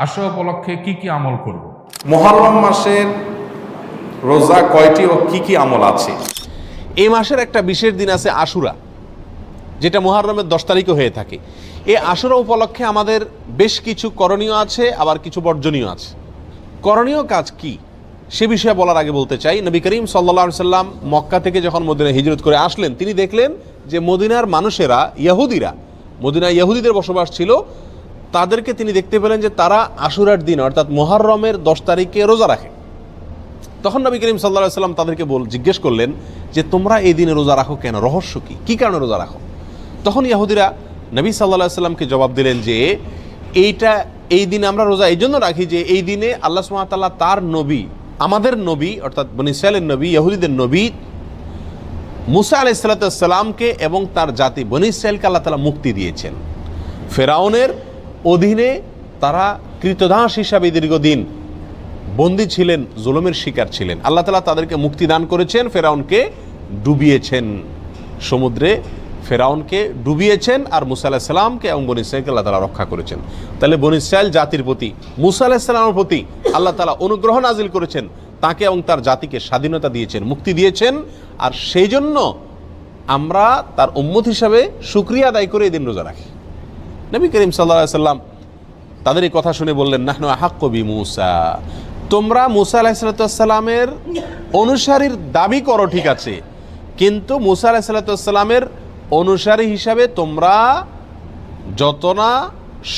আশুরা উপলক্ষে কি কি আমল করব? মুহররম মাসের রোজা কয়টি ও কি কি আমল আছে? এই মাসের একটা বিশেষ দিন আছে আশুরা, যেটা মুহররমের 10 তারিখে হয়ে থাকে। এই আশুরা উপলক্ষে আমাদের বেশ কিছু করণীয় আছে, আবার কিছু বর্জনীয় আছে। করণীয় কাজ কি সে বিষয়ে বলার আগে বলতে চাই, নবী করিম সাল্লাল্লাহু আলাইহি সাল্লাম মক্কা থেকে যখন মদিনায় হিজরত করে আসলেন, তিনি দেখলেন যে মদিনার মানুষেরা, ইহুদিরা, মদিনায় ইহুদিদের বসবাস ছিল, তাদেরকে তিনি দেখতে পেলেন যে তারা আশুরার দিন অর্থাৎ মুহররমের 10 তারিখে রোজা রাখে। তখন নবী করিম সাল্লাল্লাহু আলাইহি সাল্লাম তাদেরকে জিজ্ঞেস করলেন যে তোমরা এই দিনে রোজা রাখো কেন, রহস্য কি কারণে রোজা রাখো? তখন ইহুদিরা নবী সাল্লাল্লাহু আলাইহি সাল্লামকে জবাব দিলেন যে এই দিনে আমরা রোজা এই জন্য রাখি যে এই দিনে আল্লাহ সুবহানাহু ওয়া তাআলা তার নবী, আমাদের নবী অর্থাৎ বনী ইসরাঈলের নবী, ইহুদিদের নবী মুসা আলাইহিস সালামকে এবং তার জাতি বনী ইসরাঈলকে আল্লাহ তাআলা মুক্তি দিয়েছেন। ফেরাউনের অধীনে তারা কৃতদাস হিসাবে দীর্ঘদিন বন্দী ছিলেন, জুলুমের শিকার ছিলেন। আল্লাহ তাআলা তাদেরকে মুক্তি দান করেছেন, ফেরাউনকে ডুবিয়েছেন, সমুদ্রে ফেরাউনকে ডুবিয়েছেন, আর মুসা আলাইহিস সালামকে এবং বনী ইসরাঈলকে আল্লাহ তাআলা রক্ষা করেছেন। তাহলে বনী ইসরাঈল জাতির প্রতি, মুসা আলাইহিস সালামের প্রতি আল্লাহ তাআলা অনুগ্রহ নাজিল করেছেন, তাকে এবং তার জাতিকে স্বাধীনতা দিয়েছেন, মুক্তি দিয়েছেন। আর সেই জন্য আমরা তার উম্মত হিসাবে শুকরিয়া আদায় করে এই দিন রোজা রাখি। নবী করিম সাল্লাল্লাহু আলাইহি সাল্লাম তাদের এই কথা শুনে বললেন, নাহনু আহাক্কু বিমূসা, তোমরা মুসা আলাইহিস সালামের অনুসারীর দাবি করো ঠিক আছে, কিন্তু মুসা আলাইহিস সালামের অনুসারী হিসাবে তোমরা যত না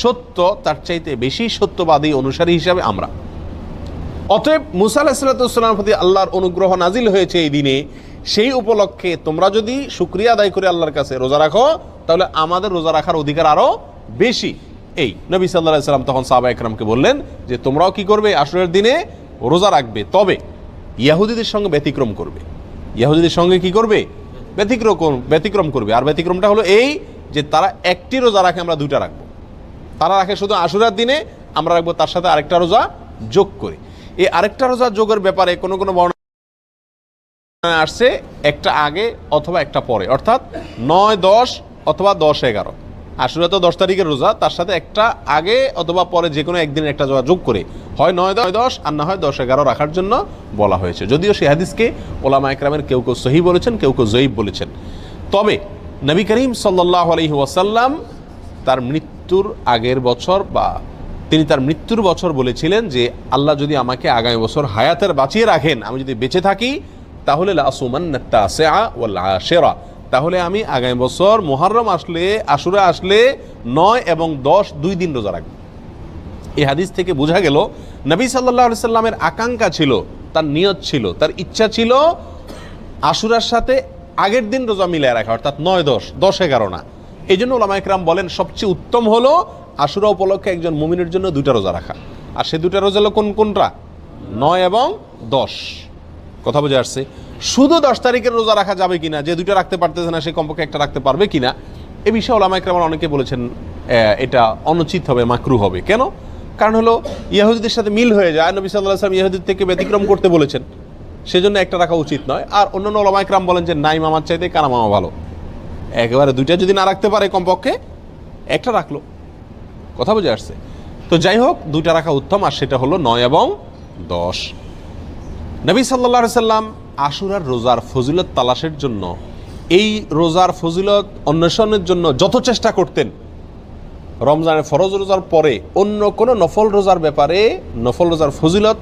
সত্য, তার চাইতে বেশি সত্যবাদী অনুসারী হিসাবে আমরা। অতএব মুসা আলাইহিস সালামের প্রতি আল্লাহর অনুগ্রহ নাজিল হয়েছে এই দিনে, সেই উপলক্ষে তোমরা যদি শুকরিয়া আদায় করে আল্লাহর কাছে রোজা রাখো, তাহলে আমাদের রোজা রাখার অধিকার আরো বেশি। এই নবী সাল্লাল্লাহু আলাইহি সাল্লাম তখন সাহাবা একরামকে বললেন যে তোমরাও কি করবে, আশুরার দিনে রোজা রাখবে, তবে ইহুদিদের সঙ্গে ব্যতিক্রম করবে। ইহুদিদের সঙ্গে কি করবে? ব্যতিক্রম করবে। আর ব্যতিক্রমটা হলো এই যে তারা একটি রোজা রাখে, আমরা দুইটা রাখবো। তারা রাখে শুধু আশুরার দিনে, আমরা রাখবো তার সাথে আরেকটা রোজা যোগ করে। এই আরেকটা রোজা যোগের ব্যাপারে কোনো বর্ণনা আসছে একটা আগে অথবা একটা পরে, অর্থাৎ 9, 10 অথবা 10, 11। আশুরা তো 10 তারিখের রোজা, তার সাথে একটা আগে অথবা পরে যে কোনো একদিন একটা রোজা যোগ করে হয় 9, 10 আর না হয় 10, 11 রাখার জন্য বলা হয়েছে। যদিও সেই হাদিসকে ওলামা একরামের কেউ কেউ সহিহ বলেছেন, কেউ কেউ জয়ীফ বলেছেন। তবে নবী করিম সাল্লাল্লাহু আলাইহি ওয়াসাল্লাম তার মৃত্যুর আগের বছর বা তিনি তার মৃত্যুর বছর বলেছিলেন যে আল্লাহ যদি আমাকে আগামী বছর হায়াতের বাঁচিয়ে রাখেন, আমি যদি বেঁচে থাকি, তাহলে লাসুমান্নাত তাসিআ ওয়াল আশিরা, তাহলে আমি আগামী বছর মুহররম আসলে, আশুরা আসলে 9 এবং 10 2 দিন রোজা রাখব। এই হাদিস থেকে বোঝা গেল নবী সাল্লাল্লাহু আলাইহি সাল্লামের আকাঙ্ক্ষা ছিল, তার নিয়ত ছিল, তার ইচ্ছা ছিল আশুরার সাথে আগের দিন রোজা মিলিয়ে রাখা, অর্থাৎ 9, 10, 11 না। এই জন্য ওলামা ইকরাম বলেন সবচেয়ে উত্তম হলো আশুরা উপলক্ষে একজন মুমিনের জন্য 2টা রোজা রাখা। আর সে 2টা রোজা হলো কোনটা? 9 এবং 10। কথা বুঝে আসছে? শুধু 10 তারিখের রোজা রাখা যাবে কিনা, যে 2টা রাখতে পারতেছে না সে কমপক্ষে একটা রাখতে পারবে কিনা, এ বিষয়ে ওলামা ইকরাম অনেকে বলেছেন এটা অনুচিত হবে, মাকরুহ হবে। কেন? কারণ হলো ইহুদিদের সাথে মিল হয়ে যায়, নবী সাল্লাল্লাহু আলাইহি ওয়াসাল্লাম ইহুদিদের থেকে ব্যতিক্রম করতে বলেছেন, সেজন্য একটা রাখা উচিত নয়। আর অন্যান্য ওলামা ইকরাম বলেন যে নাই মামার চাইতে কানা মামা ভালো, একেবারে 2টা যদি না রাখতে পারে কমপক্ষে একটা রাখলো। কথা বুঝে আসছে? তো যাই হোক, 2টা রাখা উত্তম, আর সেটা হলো 9 এবং 10। নবী সাল্লাল্লাহু আলাইহি সাল্লাম আশুরার রোজার ফজিলত তালাশের জন্য, এই রোজার ফজিলত অন্বেষণের জন্য যত চেষ্টা করতেন, রমজানের ফরজ রোজার পরে অন্য কোনো নফল রোজার ব্যাপারে, নফল রোজার ফজিলত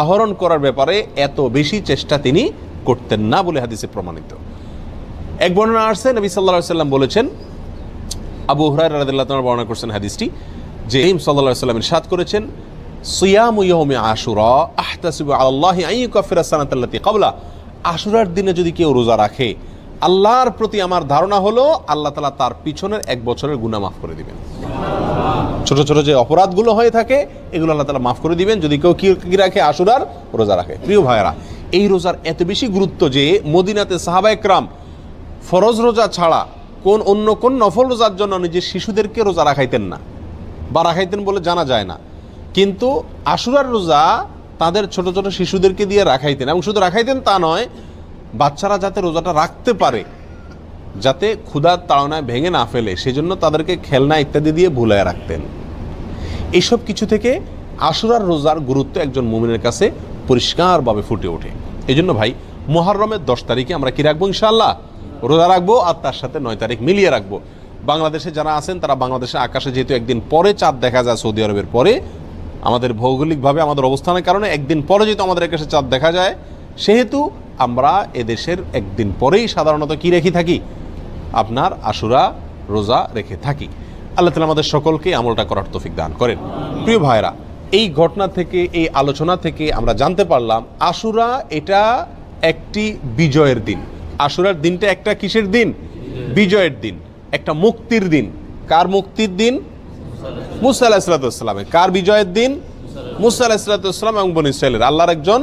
আহরণ করার ব্যাপারে এত বেশি চেষ্টা তিনি করতেন না বলে হাদিসে প্রমাণিত। এক বর্ণনা আসছে, নবী সাল্লাল্লাহু আলাইহি সাল্লাম বলেছেন, আবু হুরায়রা রাদিয়াল্লাহু তাআলা বর্ণনা করেছেন হাদিসটি, যে নবী সাল্লাল্লাহু আলাইহি সাল্লাম ইরশাদ করেছেন, সিয়ামু ইয়াউমি আশুরা আহতাসিবু আলাল্লাহি আন ইউকাফিরা সানাতাল্লাতী ক্বাবলা, আশুরার দিনে যদি কেউ রোজা রাখে, আল্লাহর প্রতি আমার ধারণা হলো আল্লাহ তাআলা তার পিছনের 1 বছরের গুনাহ মাফ করে দিবেন। ছোট ছোট যে অপরাধগুলো হয়ে থাকে এগুলো আল্লাহ তাআলা মাফ করে দিবেন যদি কেউ কি রাখে, আশুরার রোজা রাখে। প্রিয় ভাইয়েরা, এই রোজার এত বেশি গুরুত্ব যে মদিনাতে সাহাবা একরাম ফরজ রোজা ছাড়া অন্য কোন নফল রোজার জন্য নিজের শিশুদেরকে রোজা রাখাইতেন না, বা রাখাইতেন বলে জানা যায় না। কিন্তু আশুরার রোজা তাদের ছোট ছোট শিশুদেরকে দিয়ে রাখাইতেন, এবং শুধু রাখাইতেন তা নয়, বাচ্চারা যাতে রোজাটা রাখতে পারে, যাতে ক্ষুধার তাড়নায় ভেঙে না ফেলে, সেজন্য তাদেরকে খেলনা ইত্যাদি দিয়ে ভুলায় রাখতেন। এইসব কিছু থেকে আশুরার রোজার গুরুত্ব একজন মুমিনের কাছে পরিষ্কারভাবে ফুটে ওঠে। এই জন্য ভাই মুহররমের 10 তারিখে আমরা কি রাখবো? ইনশাআল্লাহ রোজা রাখবো, আর তার সাথে 9 তারিখ মিলিয়ে রাখবো। বাংলাদেশে যারা আছেন তারা বাংলাদেশের আকাশে যেহেতু একদিন পরে চাঁদ দেখা যায় সৌদি আরবের পরে, আমাদের ভৌগোলিকভাবে আমাদের অবস্থানের কারণে একদিন পরে যেহেতু আমাদের আকাশে চাঁদ দেখা যায়, সেহেতু আমরা এদেশের একদিন পরেই সাধারণত কি রেখে থাকি? আপনার আশুরা রোজা রেখে থাকি। আল্লাহ তাআলা আমাদের সকলকে আমলটা করার তৌফিক দান করেন। প্রিয় ভাইরা, এই ঘটনা থেকে, এই আলোচনা থেকে আমরা জানতে পারলাম আশুরা এটা একটি বিজয়ের দিন। আশুরার দিনটা একটা কিসের দিন? বিজয়ের দিন, একটা মুক্তির দিন। কার মুক্তির দিন? মুসা আলাইহিস সালামের। কার বিজয়ের দিন? মুসা আলাইহিস সালাম এবং বনী ইসরাইলের। আল্লাহর একজন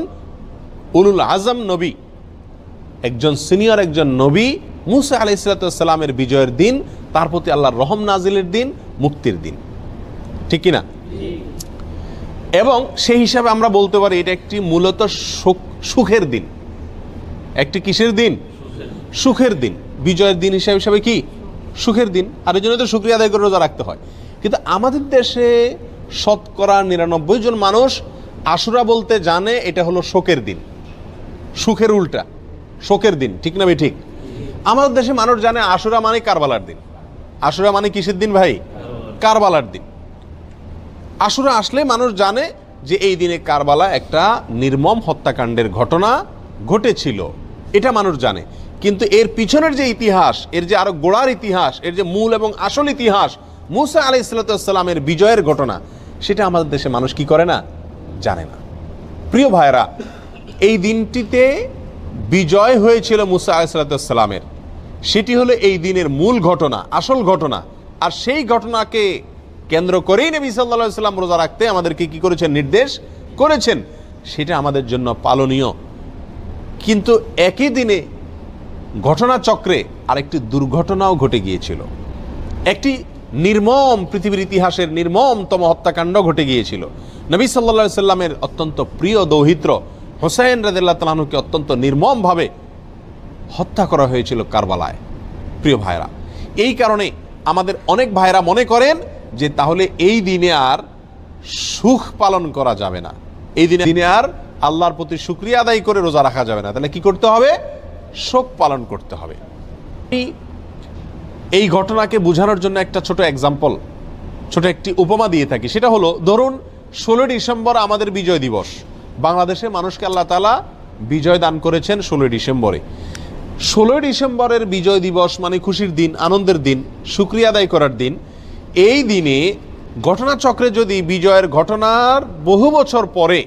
উলুল আজম নবী, একজন সিনিয়র একজন নবী মুসা আলাইহিস সালামের বিজয়ের দিন, তার প্রতি আল্লাহর রহম নাজিলের দিন, মুক্তির দিন, ঠিক কিনা? এবং সেই হিসাবে আমরা বলতে পারি এটা একটি মূলত সুখের দিন। একটি কিসের দিন? সুখের দিন। বিজয়ের দিন হিসাবে কি? সুখের দিন। আর এই জন্য তো শুকরিয়া আদায় করে রোজা রাখতে হয়। কিন্তু আমাদের দেশে 99% জন মানুষ আশুরা বলতে জানে এটা হলো শোকের দিন, সুখের উল্টা শোকের দিন, ঠিক না ভাই? ঠিক। আমাদের দেশে মানুষ জানে আশুরা মানে কারবালার দিন। আশুরা মানে কিসের দিন ভাই? কারবালার দিন। আশুরা আসলে মানুষ জানে যে এই দিনে কারবালা একটা নির্মম হত্যাকাণ্ডের ঘটনা ঘটেছিল, এটা মানুষ জানে। কিন্তু এর পিছনের যে ইতিহাস, এর যে আরো গোড়ার ইতিহাস, এর যে মূল এবং আসল ইতিহাস, মুসা আলাইহিস সালামের বিজয়ের ঘটনা, সেটা আমাদের দেশে মানুষ কি করে না? জানে না। প্রিয় ভাইরা, এই দিনটিতে বিজয় হয়েছিল মুসা আলাইহিস সালামের, সেটি হলো এই দিনের মূল ঘটনা, আসল ঘটনা। আর সেই ঘটনাকে কেন্দ্র করেই নবী সাল্লাল্লাহু আলাইহি ওয়াসাল্লাম রোজা রাখতে আমাদেরকে কি করেছেন? নির্দেশ করেছেন। সেটা আমাদের জন্য পালনীয়। কিন্তু একই দিনে ঘটনাচক্রে আরেকটি দুর্ঘটনাও ঘটে গিয়েছিল। একটি নির্মম, পৃথিবীর ইতিহাসের নির্মমতম হত্যাকাণ্ড ঘটে গিয়েছিল। নবী সাল্লাল্লাহু আলাইহি ওয়াসাল্লামের অত্যন্ত প্রিয় দৌহিত্র হোসেন রাদিয়াল্লাহু তাআলা আনহুকে অত্যন্ত নির্মমভাবে হত্যা করা হয়েছিল কারবালায়। প্রিয় ভাইরা, এই কারণে আমাদের অনেক ভাইরা মনে করেন যে তাহলে এই দিনে আর সুখ পালন করা যাবে না, এই দিনে আর আল্লাহর প্রতি শুকরিয়া আদায় করে রোজা রাখা যাবে না। তাহলে কি করতে হবে? শোক পালন করতে হবে। এই ঘটনাকে বোঝানোর জন্য একটা ছোট এক্সাম্পল, ছোট একটি উপমা দিয়ে থাকি। সেটা হলো, ধরুন 16 ডিসেম্বর আমাদের বিজয় দিবস। বাংলাদেশের মানুষকে আল্লাহ তাআলা বিজয় দান করেছেন 16 ডিসেম্বরে। 16 ডিসেম্বরের বিজয় দিবস মানে খুশির দিন, আনন্দের দিন, শুকরিয়া আদায় করার দিন। এই দিনে ঘটনাচক্রে যদি বিজয়ের ঘটনার বহু বছর পরে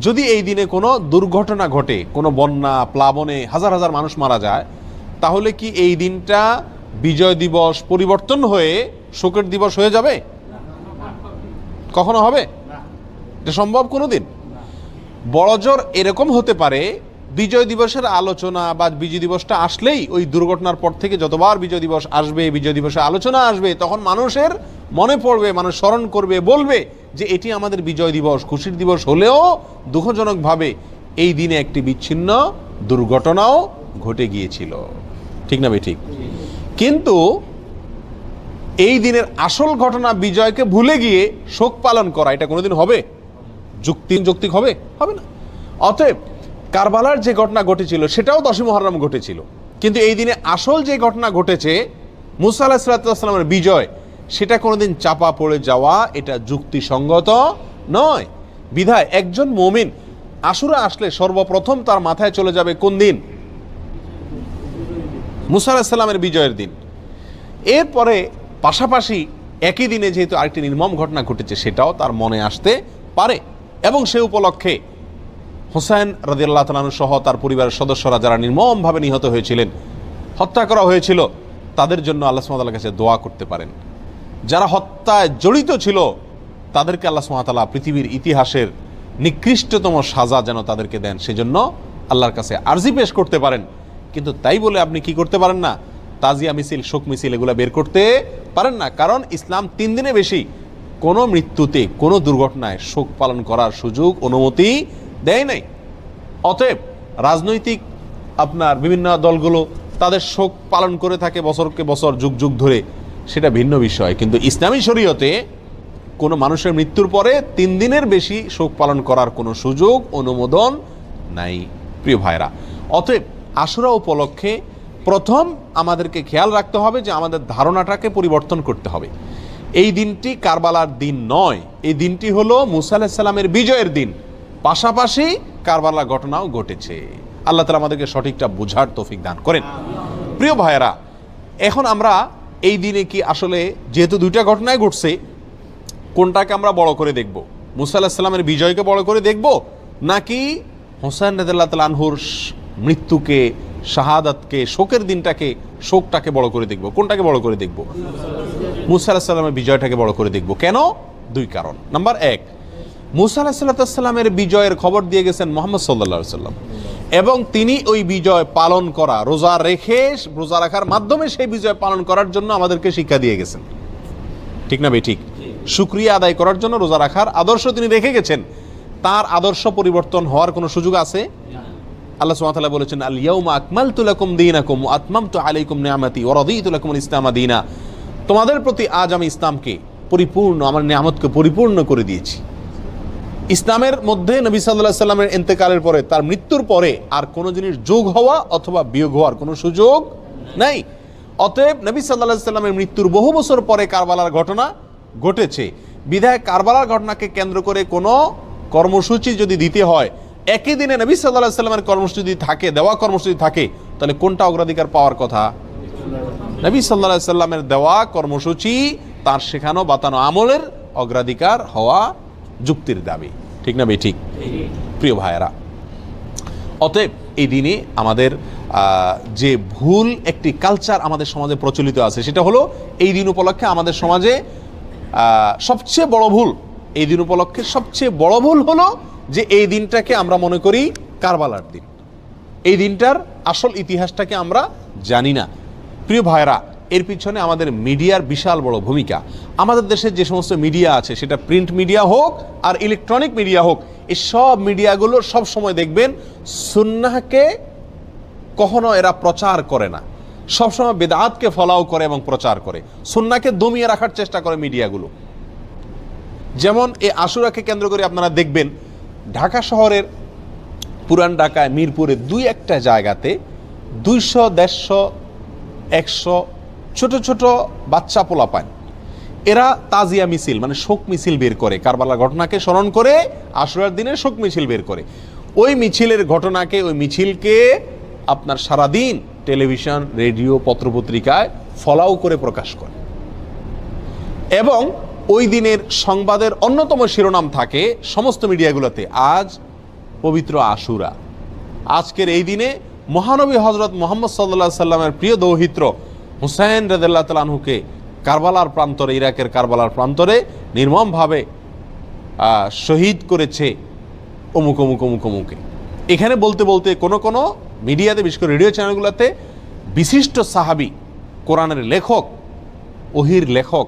যদি এই দিনে কোনো দুর্ঘটনা ঘটে, কোনো বন্যা, প্লাবনে হাজার হাজার মানুষ মারা যায়, তাহলে কি এই দিনটা বিজয় দিবস পরিবর্তন হয়ে শোকের দিবস হয়ে যাবে? কখনো হবে? এটা সম্ভব কোনো দিন? বড়জোর এরকম হতে পারে, বিজয় দিবসের আলোচনা বা বিজয় দিবসটা আসলেই ওই দুর্ঘটনার পর থেকে যতবার বিজয় দিবস আসবে, বিজয় দিবসে আলোচনা আসবে, তখন মানুষের মনে পড়বে, মানুষ স্মরণ করবে, বলবে যে এটি আমাদের বিজয় দিবস। খুশির দিবস হলেও দুঃখজনকভাবে এই দিনে একটি বিচ্ছিন্ন দুর্ঘটনাও ঘটে গিয়েছিল, ঠিক না ভাই? ঠিক। কিন্তু এই দিনের আসল ঘটনা বিজয়কে ভুলে গিয়ে শোক পালন করা, এটা কোনোদিন হবে? যৌক্তিক হবে? হবে না। অতএব কারবালার যে ঘটনা ঘটেছিল সেটাও 10ই মুহররম ঘটেছিল, কিন্তু এই দিনে আসল যে ঘটনা ঘটেছে মুসা আলাইহিস সালামের বিজয়, সেটা কোনোদিন চাপা পড়ে যাওয়া এটা যুক্তিসঙ্গত নয়। বিধায় একজন মুমিন আশুরা আসলে সর্বপ্রথম তার মাথায় চলে যাবে কোন দিন? মুসা আলাইহিস সালামের বিজয়ের দিন। এরপরে পাশাপাশি একই দিনে যেহেতু আরেকটি নির্মম ঘটনা ঘটেছে সেটাও তার মনে আসতে পারে, এবং সে উপলক্ষে হোসেন রাদিয়াল্লাহু তাআলা আনহু সহ তার পরিবারের সদস্যরা যারা নির্মমভাবে নিহত হয়েছিলেন, হত্যা করা হয়েছিল, তাদের জন্য আল্লাহ সুবহানাহু ওয়া তাআলার কাছে দোয়া করতে পারেন। যারা হত্যায় জড়িত ছিল তাদেরকে আল্লাহ সুবহানাহু ওয়া তাআলা পৃথিবীর ইতিহাসের নিকৃষ্টতম সাজা যেন তাদেরকে দেন, সেজন্য আল্লাহর কাছে আরজি পেশ করতে পারেন। কিন্তু তাই বলে আপনি কি করতে পারেন না? তাজিয়া মিছিল, শোক মিছিল এগুলো বের করতে পারেন না। কারণ ইসলাম 3 দিনে বেশি কোনো মৃত্যুতে, কোনো দুর্ঘটনায় শোক পালন করার সুযোগ, অনুমতি দেয় নাই। অতএব রাজনৈতিক আপনার বিভিন্ন দলগুলো তাদের শোক পালন করে থাকে বছরকে বছর, যুগ যুগ ধরে, সেটা ভিন্ন বিষয়। কিন্তু ইসলামী শরীয়তে কোনো মানুষের মৃত্যুর পরে 3 দিনের বেশি শোক পালন করার কোনো সুযোগ অনুমোদন নাই প্রিয় ভাইরা। অতএব আশুরা উপলক্ষে প্রথম আমাদেরকে খেয়াল রাখতে হবে যে আমাদের ধারণাটাকে পরিবর্তন করতে হবে। এই দিনটি কারবালার দিন নয়, এই দিনটি হলো মুসা আলাইহিস সালামের বিজয়ের দিন, পাশাপাশি কারবালার ঘটনাও ঘটেছে। আল্লাহ তাআলা আমাদেরকে সঠিকটা বুঝার তৌফিক দান করেন। প্রিয় ভাইয়েরা, এখন আমরা এই দিনে কি আসলে যেহেতু দুইটা ঘটনায় ঘটছে, কোনটাকে আমরা বড় করে দেখব? মুসা আলাইহিস সালামের বিজয়কে বড় করে দেখব, নাকি হোসেন রাদিয়াল্লাহু তাআলা আনহুর মৃত্যুকে, শাহাদাতকে, শোকের দিনটাকে, শোকটাকে বড় করে দেখব? কোনটাকে বড় করে দেখব? মুসা আলাইহিস সালামের বিজয়টাকে বড় করে দেখব। কেন? 2 কারণ। নাম্বার 1, মুসা আলাইহিস সালামের বিজয়ের খবর দিয়ে গেছেন মুহাম্মদ সাল্লাল্লাহু আলাইহি সাল্লাম, এবং তিনি ওই বিজয় পালন করা, রোজা রাখার মাধ্যমে সেই বিজয় পালন করার জন্য আমাদেরকে শিক্ষা দিয়ে গেছেন। ঠিক না ভাই? ঠিক। শুকরিয়া আদায় করার জন্য রোজা রাখার আদর্শ তিনি রেখে গেছেন। তার আদর্শ পরিবর্তন হওয়ার কোনো সুযোগ আছে? আল্লাহ সুবহানাহু ওয়া তাআলা বলেছেন, আল ইয়াউমা আকমালতু লাকুম দীনাকুম ওয়া আতমামতু আলাইকুম নি'মাতি ওয়া রাদিতু লাকুমুল ইসলামা দীনা। তোমাদের প্রতি আজ আমি ইসলামকে পরিপূর্ণ, আমার নিয়ামতকে পরিপূর্ণ করে দিয়েছি। ইসলামের মধ্যে নবী সাল্লাল্লাহু আলাইহি সাল্লামের ইন্তেকালের পরে, তার মৃত্যুর পরে আর কোনো জিনিস যোগ হওয়া অথবা বিয়োগ হওয়ার কোনো সুযোগ নাই। অতএব নবী সাল্লাল্লাহু আলাইহি সাল্লামের মৃত্যুর বহু বছর পরে কারবালার ঘটনা ঘটেছে, বিধায় কারবালার ঘটনাকে কেন্দ্র করে কোনো কর্মসূচি যদি দিতে হয়, একই দিনে নবী সাল্লাল্লাহু আলাইহি সাল্লামের কর্মসূচি থাকে, দেওয়া কর্মসূচি থাকে, তাহলে কোনটা অগ্রাধিকার পাওয়ার কথা? নবী সাল্লাল্লাহু আলাইহি সাল্লামের দেওয়া কর্মসূচি, তার শেখানো বাতানো আমলের অগ্রাধিকার হওয়া যুক্তির দাবি। ঠিক না ভাই? ঠিক। প্রিয় ভাইয়েরা, অতএব এই দিনে আমাদের যে ভুল একটি কালচার আমাদের সমাজে প্রচলিত আছে, সেটা হলো এই দিন উপলক্ষে আমাদের সমাজে সবচেয়ে বড় ভুল, এই দিন উপলক্ষে সবচেয়ে বড় ভুল হলো যে এই দিনটাকে আমরা মনে করি কারবালার দিন। এই দিনটার আসল ইতিহাসটাকে আমরা জানি না। প্রিয় ভাইরা, এর পিছনে আমাদের মিডিয়ার বিশাল বড় ভূমিকা। আমাদের দেশের যে সমস্ত মিডিয়া আছে, সেটা প্রিন্ট মিডিয়া হোক আর ইলেকট্রনিক মিডিয়া হোক, এই সব মিডিয়াগুলো সব সময় দেখবেন সুন্নাহকে কখনো এরা প্রচার করে না, সবসময় বেদাতকে ফলাও করে এবং প্রচার করে, সুন্নাহকে দমিয়ে রাখার চেষ্টা করে মিডিয়াগুলো। যেমন এই আশুরাকে কেন্দ্র করে আপনারা দেখবেন ঢাকা শহরের পুরান ঢাকায় মিরপুরে 2-1টা জায়গাতে 200, 150, 100 ছোট ছোট বাচ্চা পোলাপান, এরা তাজিয়া মিছিল, মানে শোক মিছিল বের করে, কারবালার ঘটনাকে স্মরণ করে আশুরার দিনে শোক মিছিল বের করে। ওই মিছিলের ঘটনাকে, ওই মিছিলকে আপনার সারাদিন টেলিভিশন, রেডিও, পত্রপত্রিকায় ফলাও করে প্রকাশ করে, এবং ওই দিনের সংবাদের অন্যতম শিরোনাম থাকে সমস্ত মিডিয়াগুলোতে, আজ পবিত্র আশুরা। আজকের এই দিনে মহানবী হযরত মুহাম্মদ সাল্লাল্লাহু আলাইহি সাল্লামের প্রিয় দৌহিত্র হুসাইন রাদিয়াল্লাহু তাআলা আনহুকে কারবালার প্রান্তরে, ইরাকের কারবালার প্রান্তরে নির্মমভাবে শহীদ করেছে অমুক অমুক অমুক অমুকে। এখানে বলতে বলতে কোনো কোনো মিডিয়াতে, বিশেষ করে রেডিও চ্যানেলগুলোতে বিশিষ্ট সাহাবী, কোরআনের লেখক, ওহির লেখক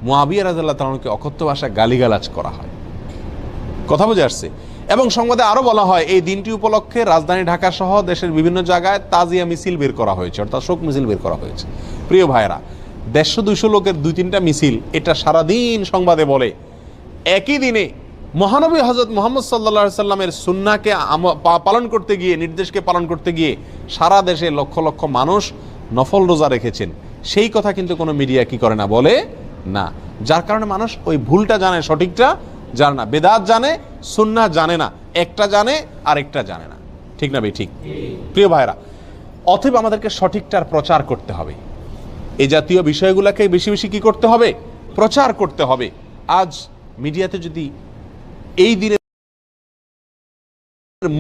মুআবিয়া রাদিয়াল্লাহু তাআলা আনহুকে অকথ্য ভাষায় গালিগালাজ করা হয়। কথা বুঝে আসছে? এবং সংবাদে আরও বলা হয় এই দিনটি উপলক্ষে রাজধানী ঢাকা সহ দেশের বিভিন্ন জায়গায় তাজিয়া মিছিল বের করা হয়েছে, অর্থাৎ শোক মিছিল বের করা হয়েছে। প্রিয় ভাইয়েরা, 150-200 লোকের 2-3টা মিছিল, এটা সারাদিন সংবাদে বলে। একই দিনে মহানবী হযরত মুহাম্মদ সাল্লাল্লাহু আলাইহি সাল্লামের সুন্নাহকে পালন করতে গিয়ে, নির্দেশকে পালন করতে গিয়ে সারা দেশে লক্ষ লক্ষ মানুষ নফল রোজা রেখেছেন, সেই কথা কিন্তু কোনো মিডিয়া কি করে না, বলে না। যার কারণে মানুষ ওই ভুলটা জানে, সঠিকটা জানে না, বেদাত জানে, সুন্নাহ জানে না, একটা জানে আরেকটা জানে না। ঠিক না ভাই? ঠিক। প্রিয় ভাইরা, অতএব আমাদেরকে সঠিকটার প্রচার করতে হবে। এই জাতীয় বিষয়গুলোকে বেশি বেশি কি করতে হবে? প্রচার করতে হবে। আজ মিডিয়াতে যদি এই দিনের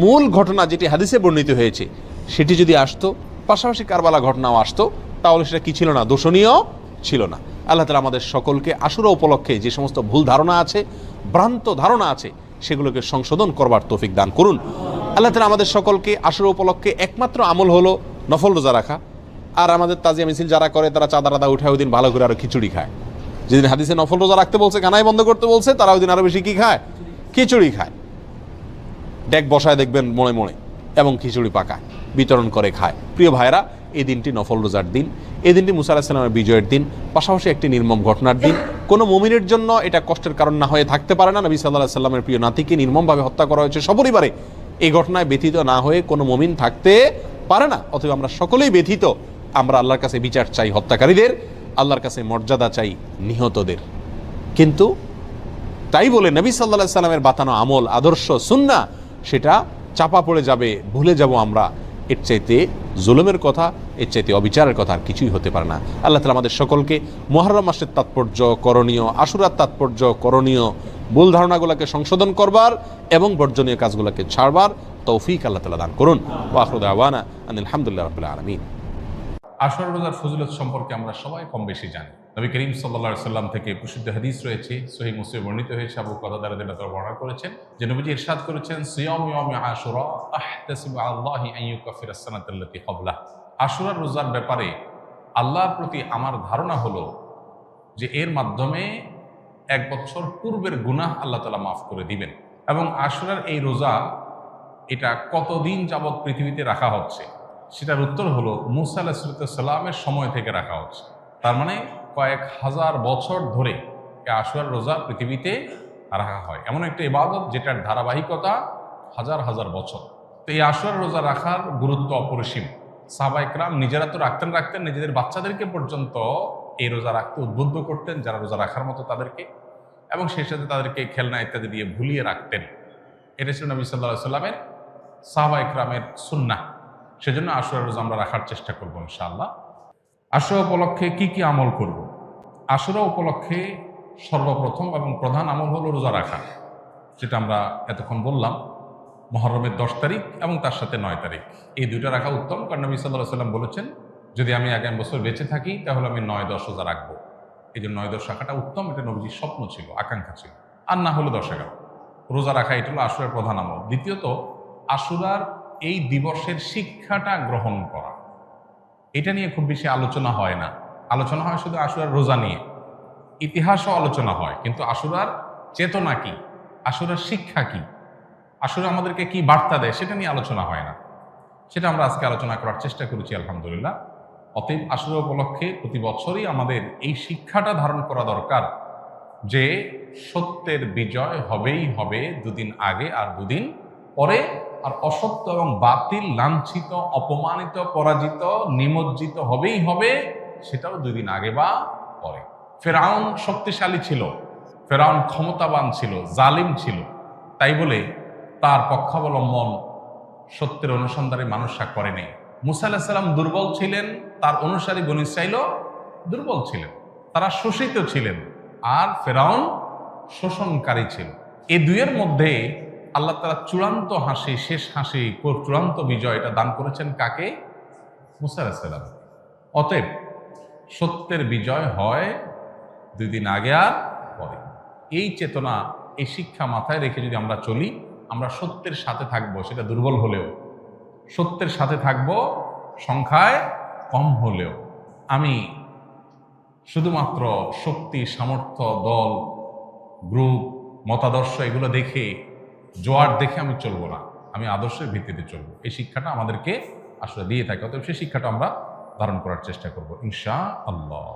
মূল ঘটনা যেটি হাদিসে বর্ণিত হয়েছে সেটি যদি আসতো, পাশাপাশি কারবালা ঘটনাও আসতো, তাহলে সেটা কি ছিল না? দোষণীয় ছিল না। আল্লাহ তাআলা আমাদের সকলকে আশুরা উপলক্ষে যে সমস্ত ভুল ধারণা আছে, ভ্রান্ত ধারণা আছে, সেগুলোকে সংশোধন করবার তৌফিক দান করুন। আল্লাহ তাআলা আমাদের সকলকে আশুরা উপলক্ষে একমাত্র আমল হলো নফল রোজা রাখা। আর আমাদের তাজিয়া মিছিল যারা করে, তারা চাঁদা রাদা উঠায় ওই দিন ভালো করে আরো খিচুড়ি খায়। যেদিন হাদিসে নফল রোজা রাখতে বলছে, কানাই বন্ধ করতে বলছে, তারা ওই দিন আরো বেশি কি খায়? খিচুড়ি খায়। ডেক বসায় দেখবেন মোড়ে মোড়ে, এবং খিচুড়ি পাকায়, বিতরণ করে খায়। প্রিয় ভাইরা, এই দিনটি নফল রোজার দিন, এই দিনটি মুসা আলাইহিস সালামের বিজয়ের দিন, পাশাপাশি একটি নির্মম ঘটনার দিন। কোনো মুমিনের জন্য এটা কষ্টের কারণ না হয়ে থাকতে পারে না। নবী সাল্লাল্লাহু আলাইহি সাল্লামের প্রিয় নাতিকে নির্মমভাবে হত্যা করা হয়েছে সপরিবারে, এই ঘটনায় ব্যথিত না হয়ে কোনো মুমিন থাকতে পারে না। অতএব আমরা সকলেই ব্যথিত, আমরা আল্লাহর কাছে বিচার চাই হত্যাকারীদের, আল্লাহর কাছে মর্যাদা চাই নিহতদের। কিন্তু তাই বলে নবী সাল্লাল্লাহু আলাইহি সাল্লামের বাতানো আমল, আদর্শ, সুন্নাহ সেটা চাপা পড়ে যাবে, ভুলে যাব আমরা। এর চাইতে জুলুমের কথা, এর চাইতে অবিচারের কথা আর কিছুই হতে পারে না। আল্লাহ তাআলা আমাদের সকলকে মুহররম মাসের তাৎপর্য করণীয়, আশুরার তাৎপর্য করণীয়, ভুল ধারণাগুলোকে সংশোধন করবার এবং বর্জনীয় কাজগুলোকে ছাড়বার তৌফিক আল্লাহ তাআলা দান করুন। ওয়া আখিরু দাওয়ানা আনিল হামদুলিল্লাহি রাব্বিল আলামিন। আশুরা রোজার ফজিলত সম্পর্কে আমরা সবাই কম বেশি জানি। নবী করিম সাল্লাল্লাহু আলাইহি সাল্লাম থেকে প্রসিদ্ধ হাদিস রয়েছে, সহিহ মুসলিমে বর্ণিত হয়েছে, আবু কাতাদা রাদিয়াল্লাহু তাআলা বর্ণনা করেছেন যে নবীজি ইরশাদ করেছেন, সিয়ামু ইয়াউমি আশুরা আহতাসিবু আলাল্লাহি আন ইউকাফিরাস সানাতাল্লাতী ক্বাবলাহ। আশুরার রোজার ব্যাপারে আল্লাহর প্রতি আমার ধারণা হলো যে এর মাধ্যমে 1 বছর পূর্বের গুনাহ আল্লাহ তাআলা মাফ করে দিবেন। এবং আশুরার এই রোজা এটা কতদিন যাবৎ পৃথিবীতে রাখা হচ্ছে, সেটার উত্তর হলো মুসা আলাইহিস সালামের সময় থেকে রাখা হচ্ছে। তার মানে কয়েক হাজার বছর ধরে এই আশুরার রোজা পৃথিবীতে রাখা হয়। এমন একটা ইবাদত যেটার ধারাবাহিকতা হাজার হাজার বছর। তো এই আশুরার রোজা রাখার গুরুত্ব অপরিসীম। সাহাবায়ে কেরাম নিজেরা তো রাখতেন, নিজেদের বাচ্চাদেরকে পর্যন্ত এই রোজা রাখতে উদ্বুদ্ধ করতেন, যারা রোজা রাখার মতো তাদেরকে, এবং সেই সাথে তাদেরকে খেলনা ইত্যাদি দিয়ে ভুলিয়ে রাখতেন। এটা ছিল নবী সাল্লাল্লাহু আলাইহি সাল্লামের, সাহাবায়ে কেরামের সুন্নাহ। সেজন্য আশুরা রোজা আমরা রাখার চেষ্টা করবো ইনশাআল্লাহ। আশুরা উপলক্ষে কি কি আমল করব? আশুরা উপলক্ষে সর্বপ্রথম এবং প্রধান আমল হলো রোজা রাখা, যেটা আমরা এতক্ষণ বললাম। মুহররমের 10 তারিখ এবং তার সাথে 9 তারিখ, এই দুইটা রাখা উত্তম। কারণ নবী সাল্লাল্লাহু আলাইহি সাল্লাম বলেছেন, যদি আমি আগামী বছর বেঁচে থাকি তাহলে আমি 9-10 রোজা রাখবো। এই জন্য 9-10 রাখাটা উত্তম। এটা নবীজির স্বপ্ন ছিল, আকাঙ্ক্ষা ছিল। আর না হলো 10-11 রোজা রাখা, এটা হলো আশুরার প্রধান আমল। দ্বিতীয়ত, আশুরার এই দিবসের শিক্ষাটা গ্রহণ করা, এটা নিয়ে খুব বেশি আলোচনা হয় না। আলোচনা হয় শুধু আশুরার রোজা নিয়ে, ইতিহাসও আলোচনা হয়, কিন্তু আশুরার চেতনা কি, আশুরার শিক্ষা কি, আশুরা আমাদেরকে কি বার্তা দেয়, সেটা নিয়ে আলোচনা হয় না। সেটা আমরা আজকে আলোচনা করার চেষ্টা করেছি আলহামদুলিল্লাহ। অতএব আশুরা উপলক্ষে প্রতি বছরই আমাদের এই শিক্ষাটা ধারণ করা দরকার যে সত্যের বিজয় হবেই হবে, দুদিন আগে আর দুদিন পরে। আর অসত্য এবং বাতিল লাঞ্ছিত, অপমানিত, পরাজিত, নিমজ্জিত হবেই হবে, সেটাও 2 দিন আগে বা পরে। ফেরাউন শক্তিশালী ছিল, ফেরাউন ক্ষমতাবান ছিল, জালিম ছিল, তাই বলে তার পক্ষাবলম্বন সত্যের অনুসন্ধানে মানুষরা করেনি। মুসা আলাইহিস সালাম দুর্বল ছিলেন, তার অনুসারী বনী ইসরাঈলও দুর্বল ছিলেন, তারা শোষিত ছিলেন, আর ফেরাউন শোষণকারী ছিল। এই দুইয়ের মধ্যে আল্লাহ তাআলা চূড়ান্ত হাসি, শেষ হাসি, চূড়ান্ত বিজয় এটা দান করেছেন কাকে? মুসা আলাইহিস সালাম। অতএব সত্যের বিজয় হয় 2 দিন আগে আর পরে। এই চেতনা, এই শিক্ষা মাথায় রেখে যদি আমরা চলি, আমরা সত্যের সাথে থাকবো, সেটা দুর্বল হলেও সত্যের সাথে থাকবো, সংখ্যায় কম হলেও। আমি শুধুমাত্র শক্তি, সামর্থ্য, দল, গ্রুপ, মতাদর্শ এগুলো দেখে, জোয়ার দেখে আমি চলবো না, আমি আদর্শের ভিত্তিতে চলবো। এই শিক্ষাটা আমাদেরকে আসলে দিয়ে থাকে। অতএব সেই শিক্ষাটা আমরা ধারণ করার চেষ্টা করবো ইনশাআল্লাহ।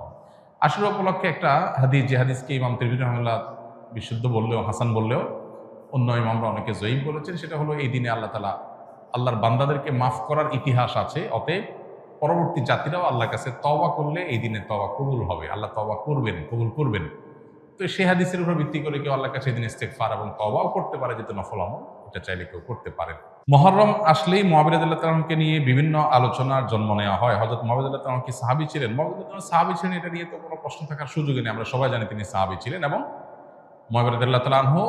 আশুরা উপলক্ষে একটা হাদিস, যে হাদিসকে ইমাম তিরমিজি রাহিমাহুল্লাহ বিশুদ্ধ বললেও, হাসান বললেও, অন্য ইমামরা অনেকে জয়ীফ বলেছেন, সেটা হলো এই দিনে আল্লাহ তাআলা আল্লাহর বান্দাদেরকে মাফ করার ইতিহাস আছে। অতএব পরবর্তী জাতিরাও আল্লাহর কাছে তওবা করলে এই দিনে তওবা কবুল হবে, আল্লাহ তওবা করবেন, কবুল করবেন। তো সেই হাদিসের উপর ভিত্তি করে কেউ আল্লাহর কাছে এই দিন ইস্তেগফার এবং তওবাও করতে পারে, যেটা নফল আমল, এটা চাইলে কেউ করতে পারে। মুহররম আসলেই মুআবিয়া রাদিয়াল্লাহু তাআলা আনহুকে নিয়ে বিভিন্ন আলোচনার জন্ম নেওয়া হয়। হযরত মুআবিয়া রাদিয়াল্লাহু তাআলা কি সাহাবী ছিলেন? মুআবিয়া রাদিয়াল্লাহু তাআলা সাহাবী ছিলেন, এটা নিয়ে তো কোনো প্রশ্ন থাকার সুযোগই নেই। আমরা সবাই জানি তিনি সাহাবী ছিলেন, এবং মুআবিয়া রাদিয়াল্লাহু তাআলা আনহু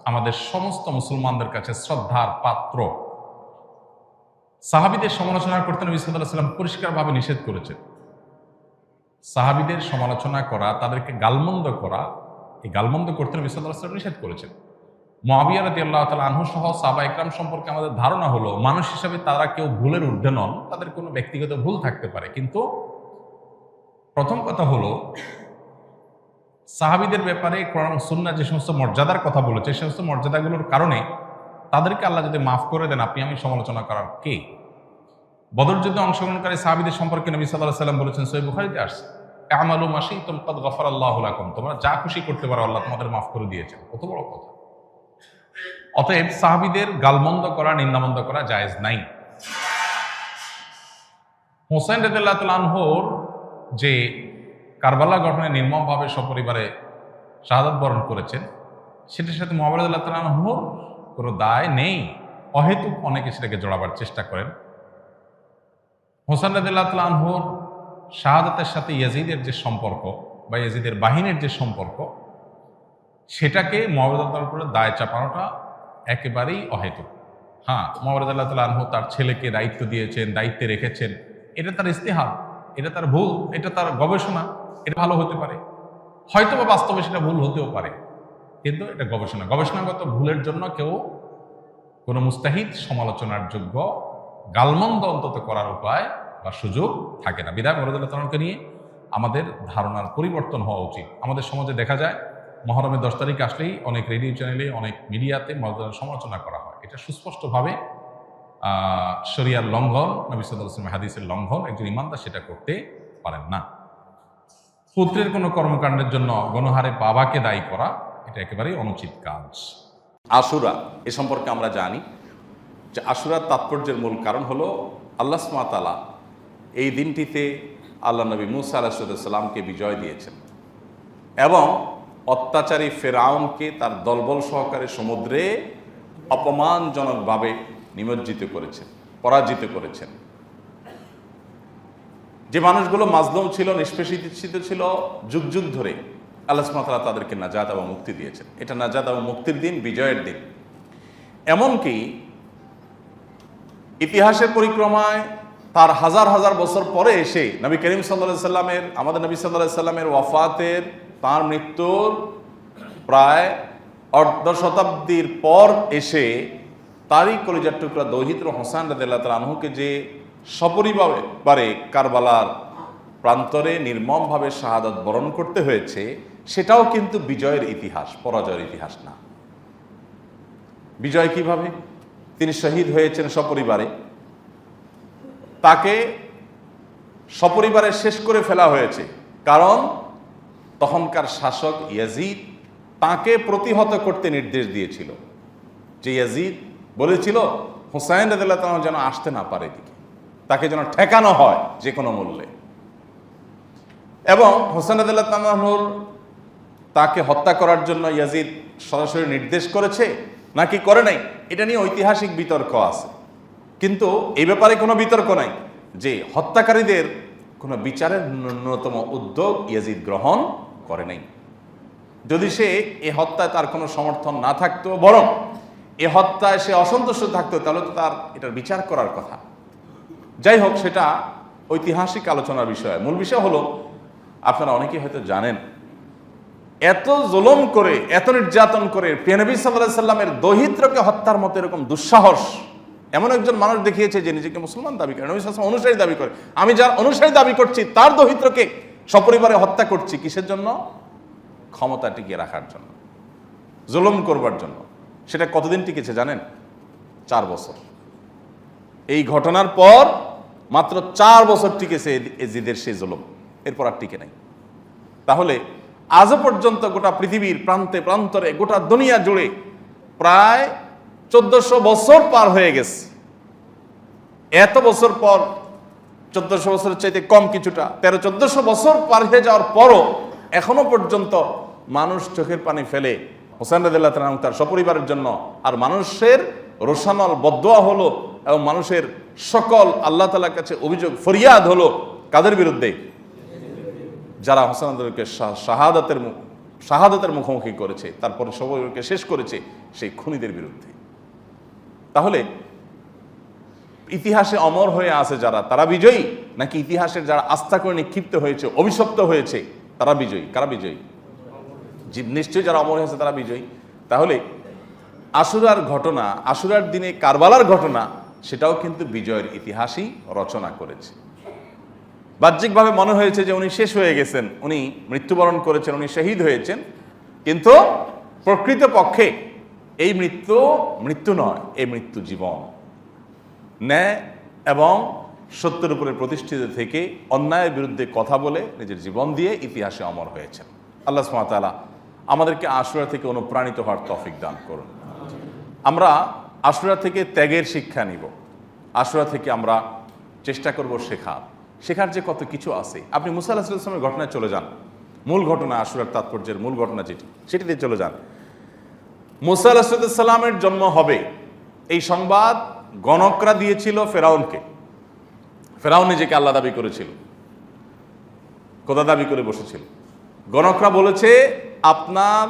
আমাদের সমস্ত মুসলমানদের কাছে শ্রদ্ধার পাত্র। সাহাবীদের সমালোচনা করতে নবী সাল্লাল্লাহু আলাইহি ওয়াসাল্লাম পরিষ্কারভাবে নিষেধ করেছেন। সাহাবীদের সমালোচনা করা, তাদেরকে গালমন্দ করা, এই গালমন্দ করতে নবী সাল্লাল্লাহু আলাইহি ওয়াসাল্লাম নিষেধ করেছেন। মুআবিয়া রাদিয়াল্লাহু তাআলা আনহু সহ সাহাবা ইকরাম সম্পর্কে আমাদের ধারণা হলো, মানুষ হিসাবে তারা কেউ ভুলের ঊর্ধ্বে নন, তাদের কোনো ব্যক্তিগত ভুল থাকতে পারে। কিন্তু প্রথম কথা হলো, সাহাবীদের ব্যাপারে কোরআন সুন্নাহ যে সমস্ত মর্যাদার কথা বলেছে, সেই সমস্ত মর্যাদাগুলোর কারণে তাদেরকে আল্লাহ যদি মাফ করে দেন, আপনি আমি সমালোচনা করার কে? বদর যুদ্ধে অংশগ্রহণকারী সাহাবীদের সম্পর্কে নবী সাল্লাল্লাহু আলাইহি ওয়াসাল্লাম বলেছেন, সহিহ বুখারীতে আসছে, আমালু মা শি'তুম কাদ গাফারাল্লাহু লাকুম, তোমরা যা খুশি করতে পারো, আল্লাহ তোমাদের মাফ করে দিয়েছেন। কত বড় কথা! অতএব সাহাবীদের গালমন্দ করা, নিন্দামন্দ করা জায়েজ নাই। হোসেন রাদিয়াল্লাহু তাআলা আনহুর যে কারবালা গঠনে নির্মমভাবে সপরিবারে শাহাদাত বরণ করেছেন, সেটার সাথে মুআবিয়া রাদিয়াল্লাহু তাআলা আনহুর কোনো দায় নেই। অহেতুক অনেকে সেটাকে জড়াবার চেষ্টা করেন। হোসেন রাদিয়াল্লাহু তাআলা আনহুর শাহাদাতের সাথে ইয়াজিদের যে সম্পর্ক বা ইয়াজিদের বাহিনীর যে সম্পর্ক, সেটাকে মুআবিয়া রাদিয়াল্লাহু তাআলার উপরে দায় চাপানোটা একেবারেই অহেতুক। হ্যাঁ, মুআবিয়া রাদিয়াল্লাহু তাআলা আনহু তার ছেলেকে দায়িত্ব দিয়েছেন, দায়িত্বে রেখেছেন, এটা তার ইস্তেহাদ, এটা তার ভুল, এটা তার গবেষণা, এটা ভালো হতে পারে, হয়তো বা বাস্তবে সেটা ভুল হতেও পারে, কিন্তু এটা গবেষণা। গবেষণাগত ভুলের জন্য কেউ কোনো মুস্তাহিদ সমালোচনার যোগ্য গালমন্দ অন্তত করার উপায় বা সুযোগ থাকে না। বিধায় মুআবিয়া রাদিয়াল্লাহু তাআলাকে নিয়ে আমাদের ধারণার পরিবর্তন হওয়া উচিত। আমাদের সমাজে দেখা যায় মহরমের 10 তারিখ আসলেই অনেক রেডিও চ্যানেলে, অনেক মিডিয়াতে মুআবিয়ার সমালোচনা করা হয়। এটা সুস্পষ্টভাবে শরিয়ার লঙ্ঘন, নবী সাল্লাল্লাহু আলাইহি ওয়াসাল্লামের হাদিসের লঙ্ঘন। একজন ইমানদার সেটা করতে পারেন না। পুত্রের কোনো কর্মকাণ্ডের জন্য গণহারে বাবাকে দায়ী করা, এটা একেবারেই অনুচিত কাজ। আশুরা এ সম্পর্কে আমরা জানি যে আশুরার তাৎপর্যের মূল কারণ হলো আল্লাহ সুবহানাহু ওয়া তাআলা এই দিনটিতে আল্লাহ নবী মুসা আলাইহিস সালামকে বিজয় দিয়েছেন এবং অত্যাচারী ফেরাউনকে তার দলবল সহকারে সমুদ্রে অপমানজনকভাবে নিমজ্জিত করেছেন, পরাজিত করেছেন। যে মানুষগুলো মাজলুম ছিল, নিষ্পেষিত ছিল, যুগ যুগ ধরে আল্লাহ সুবহানাহু ওয়া তাআলা তাদেরকে নাজাত এবং মুক্তি দিয়েছেন। এটা নাজাত এবং মুক্তির দিন, বিজয়ের দিন। এমনকি ইতিহাসের পরিক্রমায় তার হাজার হাজার বছর পরে এসে নবী করিম সাল্লাল্লাহু আলাইহি সাল্লামের, আমাদের নবী সাল্লাল্লাহু আলাইহি সাল্লামের ওয়াফাতের, তার মৃত্যুর প্রায় অর্ধ শতাব্দীর পর এসে তারই কলিজার টুকরা দৌহিত্র হোসেন রাদিয়াল্লাহু তাআলা আনহুকে যে সপরিবারে কারবালার প্রান্তরে নির্মমভাবে শাহাদাত বরণ করতে হয়েছে, সেটাও কিন্তু বিজয়ের ইতিহাস, পরাজয়ের ইতিহাস না। বিজয় কিভাবে? তিনি শহীদ হয়েছেন সপরিবারে, তাকে সপরিবারে শেষ করে ফেলা হয়েছে, কারণ তখনকার শাসক ইয়াজিদ তাকে প্রতিহত করতে নির্দেশ দিয়েছিল। যে ইয়াজিদ বলেছিল হুসাইন রাদিয়াল্লাহু তাআলা যেন আসতে না পারে দিকে, তাকে যেন ঠেকানো হয় যে কোনো মূল্যে। এবং হুসাইন রাদিয়াল্লাহু তাআলার তাকে হত্যা করার জন্য ইয়াজিদ সরাসরি নির্দেশ করেছে নাকি করে নাই, এটা নিয়ে ঐতিহাসিক বিতর্ক আছে। কিন্তু এই ব্যাপারে কোনো বিতর্ক নাই যে হত্যাকারীদের কোনো বিচারের ন্যূনতম উদ্যোগ ইয়াজিদ গ্রহণ করে নাই। যদি সে এ হত্যায় তার কোনো সমর্থন না থাকতো, বরং এ হত্যায় সে অসন্তুষ্ট থাকতো, তাহলে তো তার এটার বিচার করার কথা। যাই হোক, সেটা ঐতিহাসিক আলোচনার বিষয়। মূল বিষয় হলো, আপনারা অনেকেই হয়তো জানেন, এত জুলুম করে, এত নির্যাতন করে প্রিয় নবী সাল্লাল্লাহু আলাইহি সাল্লামের দৌহিত্রকে হত্যার মতো এরকম দুঃসাহস এমন একজন মানুষ দেখিয়েছে যে নিজেকে মুসলমান দাবি করে, নবী সাল্লাল্লাহু আলাইহি ওয়াসাল্লাম অনুসারী দাবি করে। আমি যার অনুসারী দাবি করছি তার দৌহিত্রকে সপরিবারে হত্যা করছি, কিসের জন্য? ক্ষমতা টিকিয়ে রাখার জন্য, জুলুম করবার জন্য। সেটা কতদিন টিকেছে জানেন? 4 বছর। এই ঘটনার পর মাত্র 4 বছর টিকেছে ইয়াজিদের সেই জুলুম, এরপর আর টিকে নাই। তাহলে আজও পর্যন্ত গোটা পৃথিবীর প্রান্তে প্রান্তরে, গোটা দুনিয়া জুড়ে প্রায় 1400 বছর পার হয়ে গেছে। এত বছর পর, 1400 বছরের চাইতে কম কিছুটা, 1300-1400 বছর পার হয়ে যাওয়ার পরও এখনো পর্যন্ত মানুষ চোখের পানি ফেলে হোসেন রাদিয়াল্লাহু তাআলা তার সপরিবারের জন্য। আর মানুষের রোশানল বদদোয়া হলো এবং মানুষের সকল আল্লাহ তাআলার কাছে অভিযোগ ফরিয়াদ হলো কাদের বিরুদ্ধে? যারা হোসেন রাদিয়াল্লাহুকে শাহাদাতের মুখোমুখি করেছে, তারপরে সপরিবারকে শেষ করেছে, সেই খুনিদের বিরুদ্ধে। তাহলে ইতিহাসে অমর হয়ে আছে যারা, তারা বিজয়ী, নাকি ইতিহাসের যারা আস্থা করে নিক্ষিপ্ত হয়েছে, অভিশপ্ত হয়েছে, তারা বিজয়ী? কারা বিজয়ী? নিশ্চয়ই যারা অমর হয়েছে তারা বিজয়ী। তাহলে আশুরার ঘটনা, আশুরার দিনে কারবালার ঘটনা, সেটাও কিন্তু বিজয়ের ইতিহাসই রচনা করেছে। বাহ্যিকভাবে মনে হয়েছে যে উনি শেষ হয়ে গেছেন, উনি মৃত্যুবরণ করেছেন, উনি শহীদ হয়েছেন, কিন্তু প্রকৃতপক্ষে এই মৃত্যু নয়, এই মৃত্যু জীবন। ন্যায় এবং সত্যের উপরে প্রতিষ্ঠিত থেকে অন্যায়ের বিরুদ্ধে কথা বলে নিজের জীবন দিয়ে ইতিহাসে অমর হয়েছেন। আল্লাহ সুবহানাহু ওয়া তাআলা আমাদেরকে আশুরা থেকে অনুপ্রাণিত হওয়ার তৌফিক দান করুন। আমরা আশুরা থেকে ত্যাগের শিক্ষা নিব, আশুরা থেকে আমরা চেষ্টা করব শেখার যে কত কিছু আছে। আপনি মুসা আলাইহিস সালামের ঘটনায় চলে যান, মূল ঘটনা, আশুরার তাৎপর্যের মূল ঘটনা সেটিতে চলে যান। মুসা আলাইহিস সালামের জন্ম হবে এই সংবাদ গণকরা দিয়েছিল ফেরাউনকে। ফেরাউন নিজেকে আল্লাহ দাবি করেছিল, খোদা দাবি করে বসেছিল। গণকরা বলেছে আপনার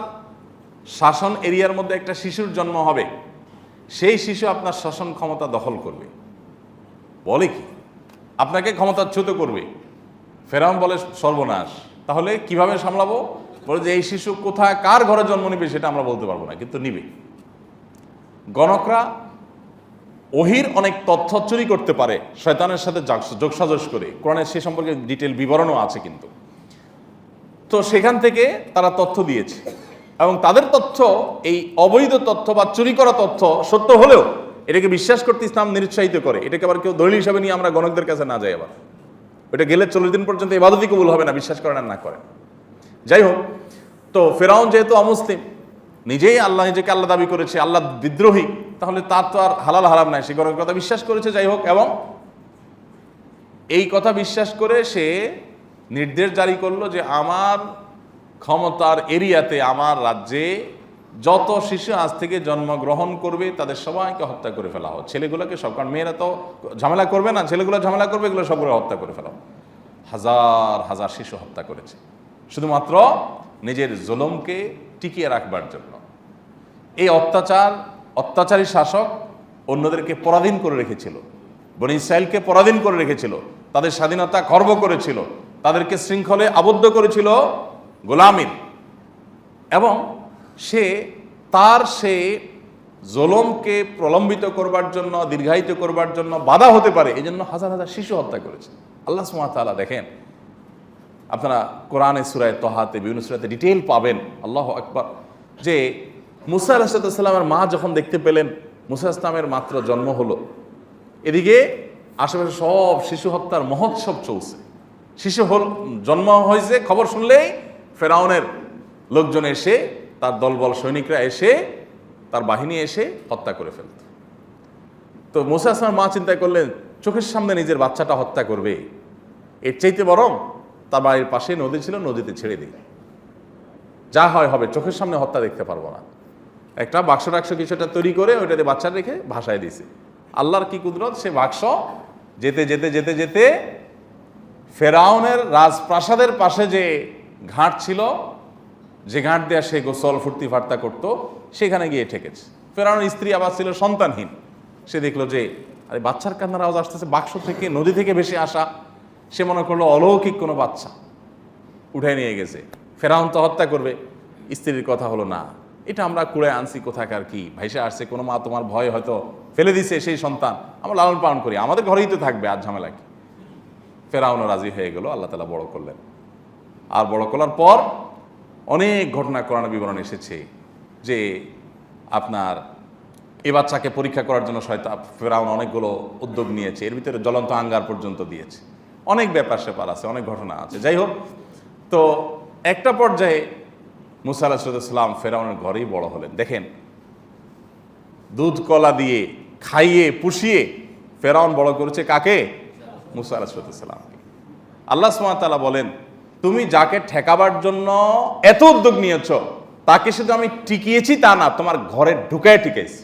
শাসন এরিয়ার মধ্যে একটা শিশুর জন্ম হবে, সেই শিশু আপনার শাসন ক্ষমতা দখল করবে। বলে কি আপনাকে ক্ষমতাচ্যুত করবে। ফেরাউন বলে সর্বনাশ, তাহলে কিভাবে সামলাবো? বলে যে এই শিশু কোথায় কার ঘরে জন্ম নিবে সেটা আমরা বলতে পারবো না, কিন্তু নিবে। গণকরা ওহির অনেক তথ্য চুরি করতে পারে শয়তানের সাথে যোগসাজশ করে, কোরআনের সে সম্পর্কে ডিটেল বিবরণও আছে কিন্তু। তো সেখান থেকে তারা তথ্য দিয়েছে এবং তাদের তথ্য এই অবৈধ তথ্য বা চুরি করা তথ্য সত্য হলেও এটাকে বিশ্বাস করতে ইসলাম নিরুৎসাহিত করে। এটাকে আবার কেউ দলিল হিসাবে নিয়ে আমরা গণকদের কাছে না যাই, আবার ওইটা গেলে 40 দিন পর্যন্ত ইবাদতই কবুল হবে না, বিশ্বাস করেন আর না করেন। যাই হোক, তো ফেরাউন যেহেতু অমুসলিম, নিজেই নিজেকে আল্লাহ দাবি করেছে, আল্লাহ বিদ্রোহী, তাহলে তার তো আর হালাল হারাম নাই, সে গণকের কথা বিশ্বাস করেছে। যাই হোক, এবং এই কথা বিশ্বাস করে সে নির্দেশ জারি করলো যে আমার ক্ষমতার এরিয়াতে, আমার রাজ্যে যত শিশু আজ থেকে জন্মগ্রহণ করবে তাদের সবাইকে হত্যা করে ফেলা হোক। ছেলেগুলোকে সব, কারণ মেয়েরা তো ঝামেলা করবে না, ছেলেগুলো ঝামেলা করবে, এগুলো সবগুলো হত্যা করে ফেলা হোক। হাজার হাজার শিশু হত্যা করেছে শুধুমাত্র নিজের জুলুমকে টিকিয়ে রাখবার জন্য। এই অত্যাচারী শাসক অন্যদেরকে পরাধীন করে রেখেছিল, বনি ইসরাইলকে পরাধীন করে রেখেছিল, তাদের স্বাধীনতা খর্ব করেছিল, তাদেরকে শৃঙ্খলে আবদ্ধ করেছিল গোলামীর। এবং সে জুলুমকে প্রলম্বিত করবার জন্য, দীর্ঘায়িত করবার জন্য বাধা হতে পারে, এই জন্য হাজার হাজার শিশু হত্যা করেছে। আল্লাহ সুবহানাহু ওয়া তাআলা দেখেন, আপনারা কোরআনে সূরা তাহাতে বিভিন্ন সূরাতে ডিটেইল পাবেন, আল্লাহু আকবার, যে মুসা আলাইহিস সালামের মা যখন দেখতে পেলেন মুসা ইসলামের মাত্র জন্ম হলো, এদিকে আশেপাশে সব শিশু হত্যার মহোৎসব চলছে। শিশু জন্ম হয়েছে খবর শুনলেই ফেরাউনের লোকজন এসে, তার দলবল সৈনিকরা এসে, তার বাহিনী এসে হত্যা করে ফেলত। তো মুসা আসলামের মা চিন্তা করলেন, চোখের সামনে নিজের বাচ্চাটা হত্যা করবে, এর চাইতে বরং তার বাড়ির পাশে নদী ছিল, নদীতে ছেড়ে দিই, যা হয় হবে, চোখের সামনে হত্যা দেখতে পারবো না। একটা বাক্স কিছুটা তৈরি করে ওইটাতে বাচ্চা রেখে ভাসায় দিয়েছে। আল্লাহর কি কুদরত, সে বাক্স যেতে যেতে যেতে যেতে ফেরাউনের রাজপ্রাসাদের পাশে যে ঘাট ছিল, যে ঘাট দেয়া সে গোসল ফুর্তি ফার্তা করতো, সেখানে গিয়ে ঠেকেছে। ফেরাউনের স্ত্রী আবার ছিল সন্তানহীন, সে দেখলো যে আরে বাচ্চার কান্নার আওয়াজ আসতেছে বাক্স থেকে, নদী থেকে ভেসে আসা। সে মনে করলো অলৌকিক কোনো বাচ্চা, উঠে নিয়ে গেছে। ফেরাউন তো হত্যা করবে, স্ত্রীর কথা হলো না, এটা আমরা কুড়ে আনছি কোথাকার কি, ভাইসে আসছে, কোনো মা তোমার ভয় হয়তো ফেলে দিছে সেই সন্তান, আমরা লালন পালন করি, আমাদের ঘরেই তো থাকবে, আর ঝামেলা কি। ফেরাউনও রাজি হয়ে গেল, আল্লাহ তাআলা বড় করলেন। আর বড় করার পর অনেক ঘটনা কোরআনে বিবরণ এসেছে যে আপনার এ বাচ্চাকে পরীক্ষা করার জন্য ফেরাউন অনেকগুলো উদ্যোগ নিয়েছে, এর ভিতরে জ্বলন্ত আঙ্গার পর্যন্ত দিয়েছে, অনেক ব্যাপার স্যাপার আছে, অনেক ঘটনা আছে। যাই হোক, তো একটা পর্যায়ে মুসা আলাইহিস সালাম ফেরাউনের ঘরেই বড় হলেন। দেখেন, দুধ কলা দিয়ে খাইয়ে পুষিয়ে ফেরাউন বড় করেছে কাকে? মুসা আলাইহিস সালামকে। আল্লাহ সুবহানাহু ওয়া তাআলা বলেন, তুমি যাকে ঠেকাবার জন্য এত উদ্যোগ নিয়েছ, তাকে শুধু আমি টিকিয়েছি তা না, তোমার ঘরে ঢুকায় টিকেছি।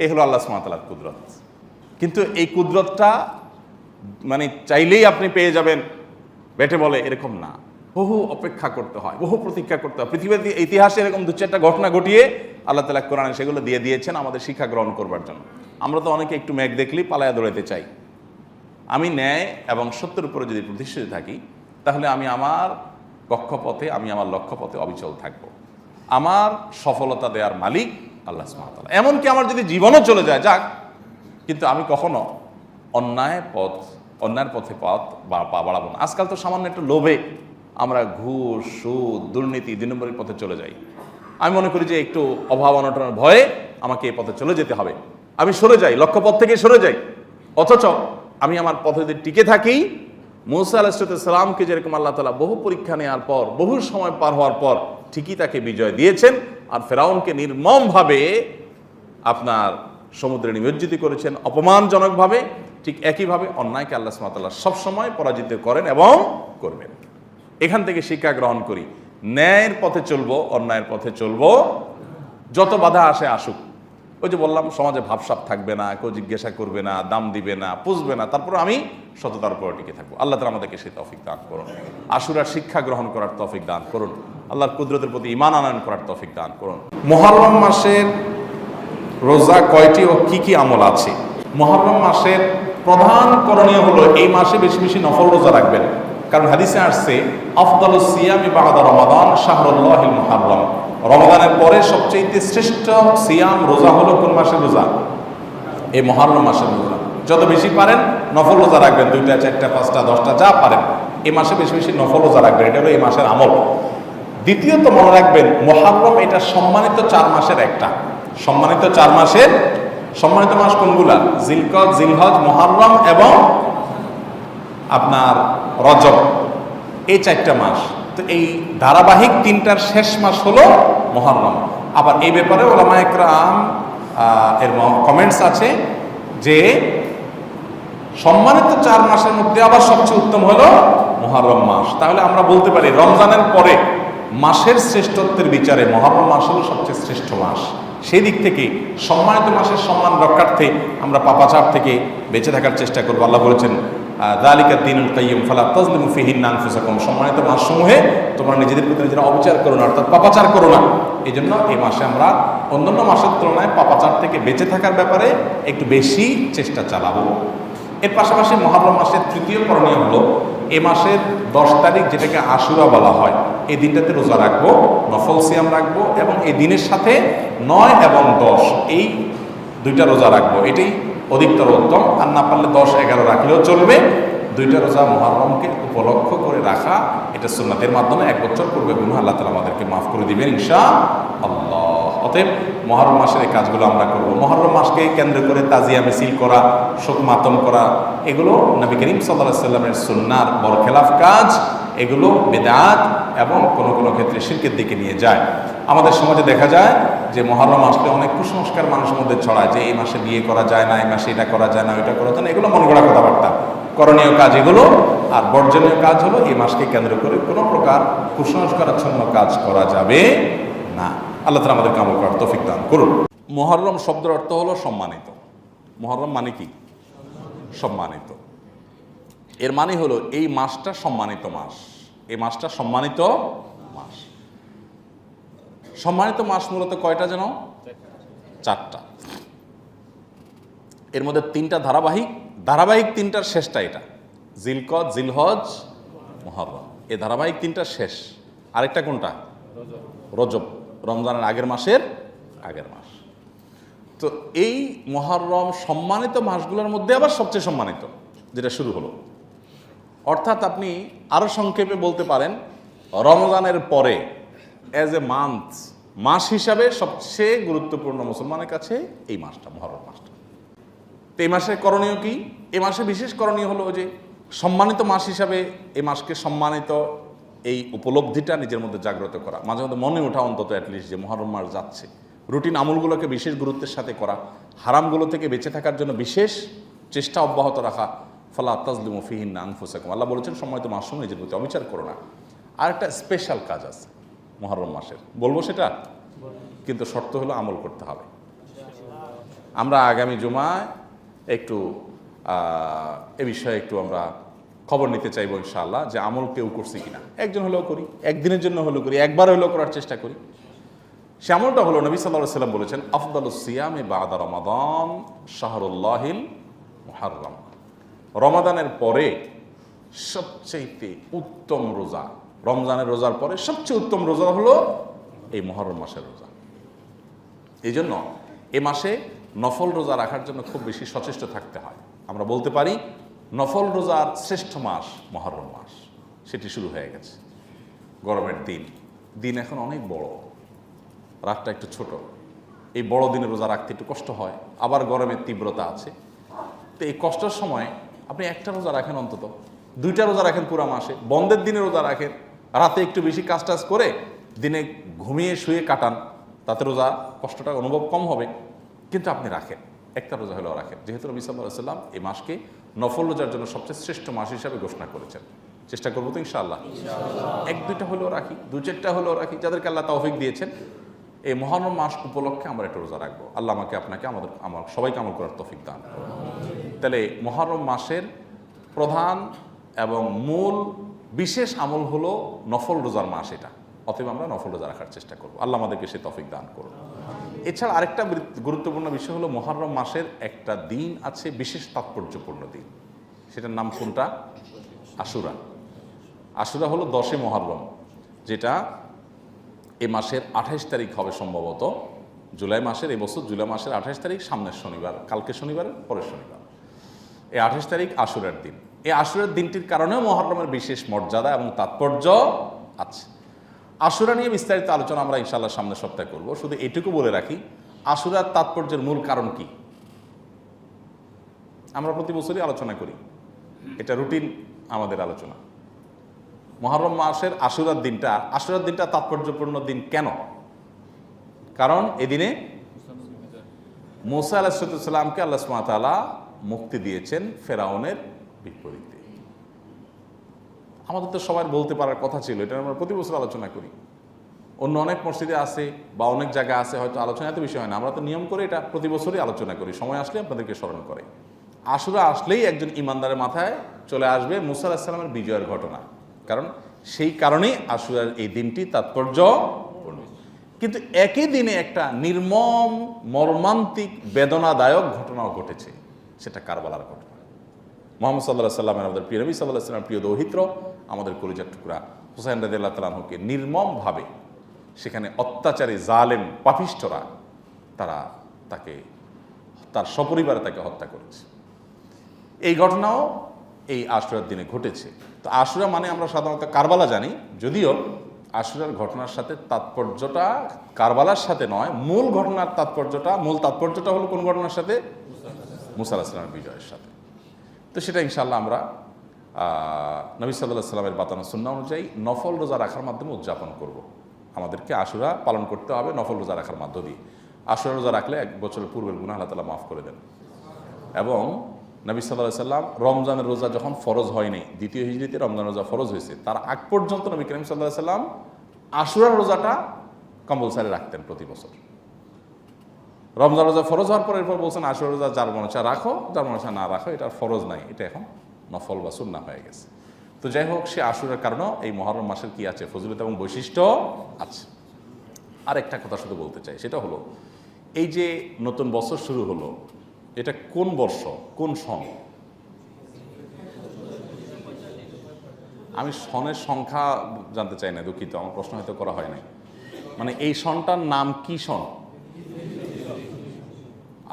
এই হলো আল্লাহ সুবহানাহু ওয়া তাআলার কুদরত। কিন্তু এই কুদরতটা মানে চাইলেই আপনি পেয়ে যাবেন বেটে বলে, এরকম না। বহু অপেক্ষা করতে হয়, বহু প্রতীক্ষা করতে হয়। পৃথিবীর ইতিহাসে এরকম 2-4টা ঘটনা ঘটিয়ে আল্লাহ তাআলা কোরআনে সেগুলো দিয়ে দিয়েছেন আমাদের শিক্ষা গ্রহণ করবার জন্য। আমরা তো অনেকে একটু মেঘ দেখলেই পালায়া দৌড়াতে চাই। আমি ন্যায় এবং সত্যের উপরে যদি প্রতিষ্ঠিত থাকি, তাহলে আমি আমার কক্ষপথে, আমি আমার লক্ষ্যপথে অবিচল থাকব। আমার সফলতা দেওয়ার মালিক আল্লাহ সুবহানাহু ওয়া তাআলা। এমনকি আমার যদি জীবনও চলে যায়, যাক, কিন্তু আমি কখনো অন্যায়ের পথে পা বাড়াবো না। আজকাল তো সামান্য একটু লোভে আমরা ঘুষ, সুদ, দুর্নীতি, 2 নম্বরের পথে চলে যাই। আমি মনে করি যে একটু অভাব অনটনের ভয়ে আমাকে এই পথে চলে যেতে হবে, আমি সরে যাই, লক্ষ্যপথ থেকে সরে যাই। অথচ আমি আমার পথে যদি টিকে থাকি, মুসা আলাইহিসসালামকে যেরকম আল্লাহ তাআলা বহু পরীক্ষা নেওয়ার পর, বহু সময় পার হওয়ার পর ঠিকই তাকে বিজয় দিয়েছেন, আর ফেরাউনকে নির্মমভাবে আপনার সমুদ্রে নিমজ্জিত করেছেন অপমানজনকভাবে, ঠিক একইভাবে অন্যায়কে আল্লাহ সুবহানাহু ওয়া তাআলা সবসময় পরাজিত করেন এবং করবেন। এখান থেকে শিক্ষা গ্রহণ করি, ন্যায়ের পথে চলবো, অন্যায়ের পথে চলবো, যত বাধা আসে আসুক। ওই যে বললাম, সমাজে ভাবসাব থাকবে না, কেউ জিজ্ঞাসা করবে না, দাম দিবে না, পুষবে না, তারপর আমি সততার উপর টিকে থাকবো। আল্লাহ তাআলা আমাদেরকে সেই তৌফিক দান করুন। আশুরার শিক্ষা গ্রহণ করার তৌফিক দান করুন। আল্লাহর কুদরতের প্রতি ঈমান আনয়ন করার তৌফিক দান করুন। মুহররম মাসের রোজা কয়টি ও কি কি আমল আছে? মুহররম মাসের প্রধান করণীয় হলো এই মাসে বেশি বেশি নফল রোজা রাখবেন। কারণ হাদিসে আসছে, আফদালুস সিয়ামি বা'দা রমাদান শাহরুল্লাহিল মুহররম। রমাদানের পরে সবচেয়ে শ্রেষ্ঠ সিয়াম রোজা হলো কোন মাসের রোজা? এই মুহররম মাসের রোজা। যত বেশি পারেন নফল রোজা রাখবেন, 2টা 4টা 5টা 10টা যা পারেন, এই মাসে বেশি বেশি নফল রোজা রাখবেন। এটা হলো এই মাসের আমল। দ্বিতীয়ত মনে রাখবেন, মুহররম এটা সম্মানিত 4 মাসের একটা। সম্মানিত 4 মাসের, সম্মানিত মাস কোনগুলা? জিলকদ, জিলহজ, মুহররম এবং আপনার রজব, এই 4টা মাস। তো এই ধারাবাহিক 3টার শেষ মাস হলো মুহররম। আবার এই ব্যাপারে উলামায়ে কেরাম এর কমেন্টস আছে যে সম্মানিত 4 মাসের মধ্যে আবার সবচেয়ে উত্তম হলো মুহররম মাস। তাহলে আমরা বলতে পারি রমজানের পরে মাসের শ্রেষ্ঠত্বের বিচারে মুহররম মাস হলো সবচেয়ে শ্রেষ্ঠ মাস। সেই দিক থেকে সম্মানিত মাসের সম্মান রক্ষার্থে আমরা পাপাচার থেকে বেঁচে থাকার চেষ্টা করবো। আল্লাহ বলেছেন, যালিকা দ্বীনুল কাইয়্যিম ফালা তাজলিমু ফীহিন্না আনফুসাকুম। সম্মানিত মাসসমূহে তোমরা নিজেদের প্রতি নিজেরা অবিচার করো না, অর্থাৎ পাপাচার করো না। এই জন্য এই মাসে আমরা অন্যান্য মাসের তুলনায় পাপাচার থেকে বেঁচে থাকার ব্যাপারে একটু বেশি চেষ্টা চালাবো। এর পাশাপাশি মুহররম মাসের তৃতীয় করণীয় হলো, এ মাসের 10 তারিখ যেটাকে আশুরা বলা হয়, এই দিনটাতে রোজা রাখবো, নফল সিয়াম রাখবো, এবং এই দিনের সাথে 9 এবং 10 এই 2টা রোজা রাখবো। এটাই অধিকতর উত্তম। আর না পারলে 10, 11 রাখলেও চলবে। 2টা রোজা মুহররমকে উপলক্ষ করে রাখা, এটা সুন্নাতের মাধ্যমে 1 বছর পূর্বে গুনাহ আল্লাহ তাআলা আমাদেরকে মাফ করে দিবেন ইনশাআল্লাহ। অতএব মুহররম মাসের এই কাজগুলো আমরা করব। মুহররম মাসকে কেন্দ্র করে তাজিয়া মিছিল করা, শোক মাতম করা, এগুলো নবী করিম সাল্লাল্লাহু আলাইহি ওয়াসাল্লামের সুন্নাহর বরখেলাফ কাজ। এগুলো বিদআত এবং কোনো কোনো ক্ষেত্রে শিরকের দিকে নিয়ে যায়। আমাদের সমাজে দেখা যায় যে মুহররম আসলে অনেক কুসংস্কার মানুষের মধ্যে ছড়ায়, যে এই মাসে বিয়ে করা যায় না, এই মাসে এটা করা যায় না, ওইটা করা যায় না। এগুলো মন গড়া কথাবার্তা। করণীয় কাজ এগুলো, আর বর্জনীয় কাজ হলো এই মাসকে কেন্দ্র করে কোনো প্রকার কুসংস্কারাচ্ছন্ন কাজ করা যাবে না। আল্লাহ তাআলা আমাদের আমল করার তৌফিক দান করুন। মুহররম শব্দের অর্থ হলো সম্মানিত। মুহররম মানে কি? সম্মানিত। এর মানে হলো এই মাসটা সম্মানিত মাস। এই মাসটা সম্মানিত মাস। সম্মানিত মাস মূলত কয়টা যেন? 4টা। এর মধ্যে 3টা ধারাবাহিক, 3টার শেষটা এটা, জিলকদ, জিলহজ, মুহররম। এই ধারাবাহিক 3টার শেষ। আরেকটা কোনটা? রজব, রমজানের আগের মাসের আগের মাস। তো এই মুহররম সম্মানিত মাসগুলোর মধ্যে আবার সবচেয়ে সম্মানিত, যেটা শুরু হলো। অর্থাৎ আপনি আরো সংক্ষেপে বলতে পারেন, রমজানের পরে অ্যাজ এ মান্থ, মাস হিসাবে সবচেয়ে গুরুত্বপূর্ণ মুসলমানের কাছে এই মাসটা, মুহররম মাসটা। তো এই মাসের করণীয় কি? এই মাসে বিশেষ করণীয় হলো যে সম্মানিত মাস হিসাবে এই মাসকে সম্মানিত, এই উপলব্ধিটা নিজের মধ্যে জাগ্রত করা, মাঝে মধ্যে মনে ওঠা অন্তত অ্যাটলিস্ট যে মুহররম মাস যাচ্ছে। রুটিন আমলগুলোকে বিশেষ গুরুত্বের সাথে করা, হারামগুলো থেকে বেঁচে থাকার জন্য বিশেষ চেষ্টা অব্যাহত রাখা। ফালা তাজলিমু ফীহিন্না আনফুসাকুম। আল্লাহ বলেছেন, সম্মানিত মাসসমূহে নিজের প্রতি অবিচার করো না। আর একটা স্পেশাল কাজ আছে মুহররম মাসের, বলবো সেটা, কিন্তু শর্ত হলো আমল করতে হবে। আমরা আগামী জুমায় একটু এ বিষয়ে একটু আমরা খবর নিতে চাইবো ইনশাআল্লাহ, যে আমল কেউ করছি কিনা। একজন হলেও করি, একদিনের জন্য হলেও করি, একবার হলেও করার চেষ্টা করি। সে আমলটা হলো, নবী সাল্লাল্লাহু আলাইহি ওয়াসাল্লাম বলেছেন, আফদালুস সিয়ামি বা'দা রমাদান শাহরুল্লাহিল মুহররম। রমাদানের পরে সবচেয়ে উত্তম রোজা, রমজানের রোজার পরে সবচেয়ে উত্তম রোজা হলো এই মুহররম মাসের রোজা। এই জন্য এ মাসে নফল রোজা রাখার জন্য খুব বেশি সচেষ্ট থাকতে হয়। আমরা বলতে পারি নফল রোজার শ্রেষ্ঠ মাস মুহররম মাস। সেটি শুরু হয়ে গেছে। গরমের দিন এখন অনেক বড়, রাতটা একটু ছোট। এই বড় দিনে রোজা রাখতে একটু কষ্ট হয়, আবার গরমের তীব্রতা আছে। তো এই কষ্টের সময় আপনি একটা রোজা রাখেন, অন্তত 2টা রোজা রাখেন পুরা মাসে, বন্ধের দিনে রোজা রাখেন, রাতে একটু বেশি কাজ টাজ করে দিনে ঘুমিয়ে শুয়ে কাটান, তাতে রোজা কষ্টটা অনুভব কম হবে, কিন্তু আপনি রাখেন, একটা রোজা হলেও রাখেন। যেহেতু নবী সাল্লাল্লাহু আলাইহি ওয়াসাল্লাম এই মাসকে নফল রোজার জন্য সবচেয়ে শ্রেষ্ঠ মাস হিসাবে ঘোষণা করেছেন। চেষ্টা করবো তো ইনশাআল্লাহ, 1-2টা হলেও রাখি, 2-4টা হলেও রাখি, যাদেরকে আল্লাহ তৌফিক দিয়েছেন। এই মহরম মাস উপলক্ষে আমরা একটা রোজা রাখবো। আল্লাহ আমাকে, আপনাকে, আমার সবাইকে আমল করার তৌফিক দান করুন। তাহলে মহরম মাসের প্রধান এবং মূল বিশেষ আমল হলো নফল রোজার মাস এটা, অতএব আমরা নফল রোজা রাখার চেষ্টা করবো। আল্লাহ আমাদেরকে সে তৌফিক দান করুন। এছাড়া আরেকটা গুরুত্বপূর্ণ বিষয় হলো মুহররম মাসের একটা দিন আছে বিশেষ তাৎপর্যপূর্ণ দিন, সেটার নাম কোনটা? আশুরা। আশুরা হলো 10 মুহররম, যেটা এই মাসের 28 তারিখ হবে সম্ভবত, জুলাই মাসের, এই বছর জুলাই মাসের 28 তারিখ, সামনের শনিবার, কালকে শনিবারের পরের শনিবার, এই 28 তারিখ আশুরার দিন। এই আশুরার দিনটির কারণেও মুহররমের বিশেষ মর্যাদা এবং তাৎপর্য আছে। আশুরা নিয়ে বিস্তারিত আলোচনা আমরা ইনশাআল্লাহ সামনের সপ্তাহে করব। শুধু এটুকু বলে রাখি, আশুরার তাৎপর্যের মূল কারণ কি আমরা প্রতি বছরই আলোচনা করি, এটা রুটিন আমাদের আলোচনা। মুহররম মাসের আশুরার দিনটা তাৎপর্যপূর্ণ দিন কেন? কারণ এদিনে মুসা আলাইহিস সালামকে আল্লাহ সুবহানাহু ওয়া তাআলা মুক্তি দিয়েছেন ফেরাউনের বিপরীতে। আমাদের তো সবার বলতে পারার কথা ছিল, এটা আমরা প্রতি বছর আলোচনা করি। অন্য অনেক মসজিদে আছে বা অনেক জায়গায় আছে, হয়তো আলোচনা এত বিষয় হয় না, আমরা তো নিয়ম করে এটা প্রতি বছরই আলোচনা করি, সময় আসলে আপনাদেরকে স্মরণ করে। আশুরা আসলেই একজন ইমানদারের মাথায় চলে আসবে মুসা আলাইহিস সালামের বিজয়ের ঘটনা, কারণ সেই কারণেই আশুরার এই দিনটি তাৎপর্যপূর্ণ। কিন্তু একই দিনে একটা নির্মম মর্মান্তিক বেদনাদায়ক ঘটনাও ঘটেছে, সেটা কারবালার ঘটনা। মুহাম্মদ সাল্লাল্লাহু আলাইহি সাল্লামের, আমাদের প্রিয় নবী সাল্লাল্লাহু আলাইহি সাল্লামের প্রিয় দৌহিত্র, আমাদের কলিজার টুকরা হুসাইন রাদিয়াল্লাহু তাআলা আনহুকে নির্মমভাবে সেখানে অত্যাচারী জালেম পাপিষ্ঠরা তার সপরিবারে তাকে হত্যা করেছে। এই ঘটনাও এই আশুরার দিনে ঘটেছে। তো আশুরা মানে আমরা সাধারণত কারবালা জানি, যদিও আশুরার ঘটনার সাথে তাৎপর্যটা কারবালার সাথে নয়, মূল তাৎপর্যটা হলো কোন ঘটনার সাথে? মুসা আলাইহিস সালামের বিজয়ের সাথে। তো সেটা ইনশাআল্লাহ আমরা নবী সাল্লাল্লাহু আলাইহি সাল্লামের বাতানো সুন্নাহ অনুযায়ী নফল রোজা রাখার মাধ্যমে উদযাপন করব। আমাদেরকে আশুরা পালন করতে হবে নফল রোজা রাখার মাধ্য দিয়ে। আশুরা রোজা রাখলে 1 বছরের পূর্বের গুনাহ আল্লাহ তাআলা মাফ করে দেন। এবং নবী সাল্লাল্লাহু আলাইহি সাল্লাম রমজানের রোজা যখন ফরজ হয়নি, দ্বিতীয় হিজরিতে রমজান রোজা ফরজ হয়েছে, তার আগ পর্যন্ত নবী করিম সাল্লাল্লাহু আলাইহি সাল্লাম আশুরার রোজাটা কম্পালসারি রাখতেন প্রতি বছর। রমজান রোজা ফরজ হওয়ার পর এরপর বলছেন আশুরা রোজা যার মনে চায় রাখো, যার মনে চায় না রাখো, এটা ফরজ নাই, এটা এখন নফল বা সুন্নাহ হয়ে গেছে। তো যাই হোক, সে আশুরার কারণেও এই মুহররম মাসের কি আছে? ফজিলত এবং বৈশিষ্ট্য আছে। আর একটা কথা শুধু বলতে চাই, সেটা হলো এই যে নতুন বছর শুরু হলো, এটা কোন বর্ষ, কোন সন? আমি সনের সংখ্যা জানতে চাই না, দুঃখিত, আমার প্রশ্ন হয়তো করা হয় নাই। মানে এই সনটার নাম কি সন?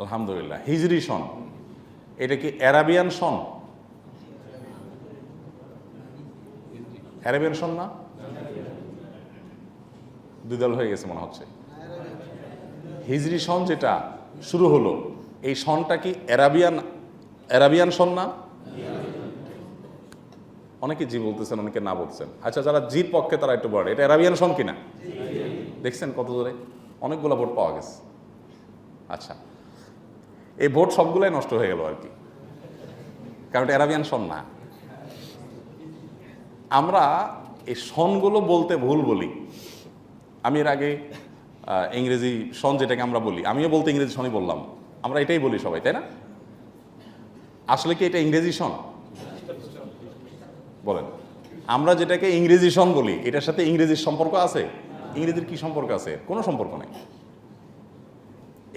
আলহামদুলিল্লাহ, হিজরি সন। এটা কি অ্যারাবিয়ান সন? অ্যারাবিয়ান সন না? দুই দল হয়ে গেছে মনে হচ্ছে। হিজরি সন যেটা শুরু হলো, এই সনটা কি অ্যারাবিয়ান সন না? অনেকে জি বলতেছেন, অনেকে না বলতেছেন। আচ্ছা, যারা জির পক্ষে তারা একটু বলে এটা অ্যারাবিয়ান সন কিনা। দেখছেন কত জোরে, অনেকগুলো ভোট পাওয়া গেছে। আচ্ছা, এই ভোট সবগুলাই নষ্ট হয়ে গেল আর কি, কারণ এটা অ্যারাবিয়ান সন না। আমরা এই সনগুলো বলতে ভুল বলি। আমি এর আগে ইংরেজি সন যেটাকে আমরা বলি, আমিও বলতে ইংরেজি সনই বললাম, আমরা এটাই বলি সবাই, তাই না? আসলে কি এটা ইংরেজি সন? বলেন, আমরা যেটাকে ইংরেজি সন বলি, এটার সাথে ইংরেজির সম্পর্ক আছে? ইংরেজির কি সম্পর্ক আছে? কোনো সম্পর্ক নেই,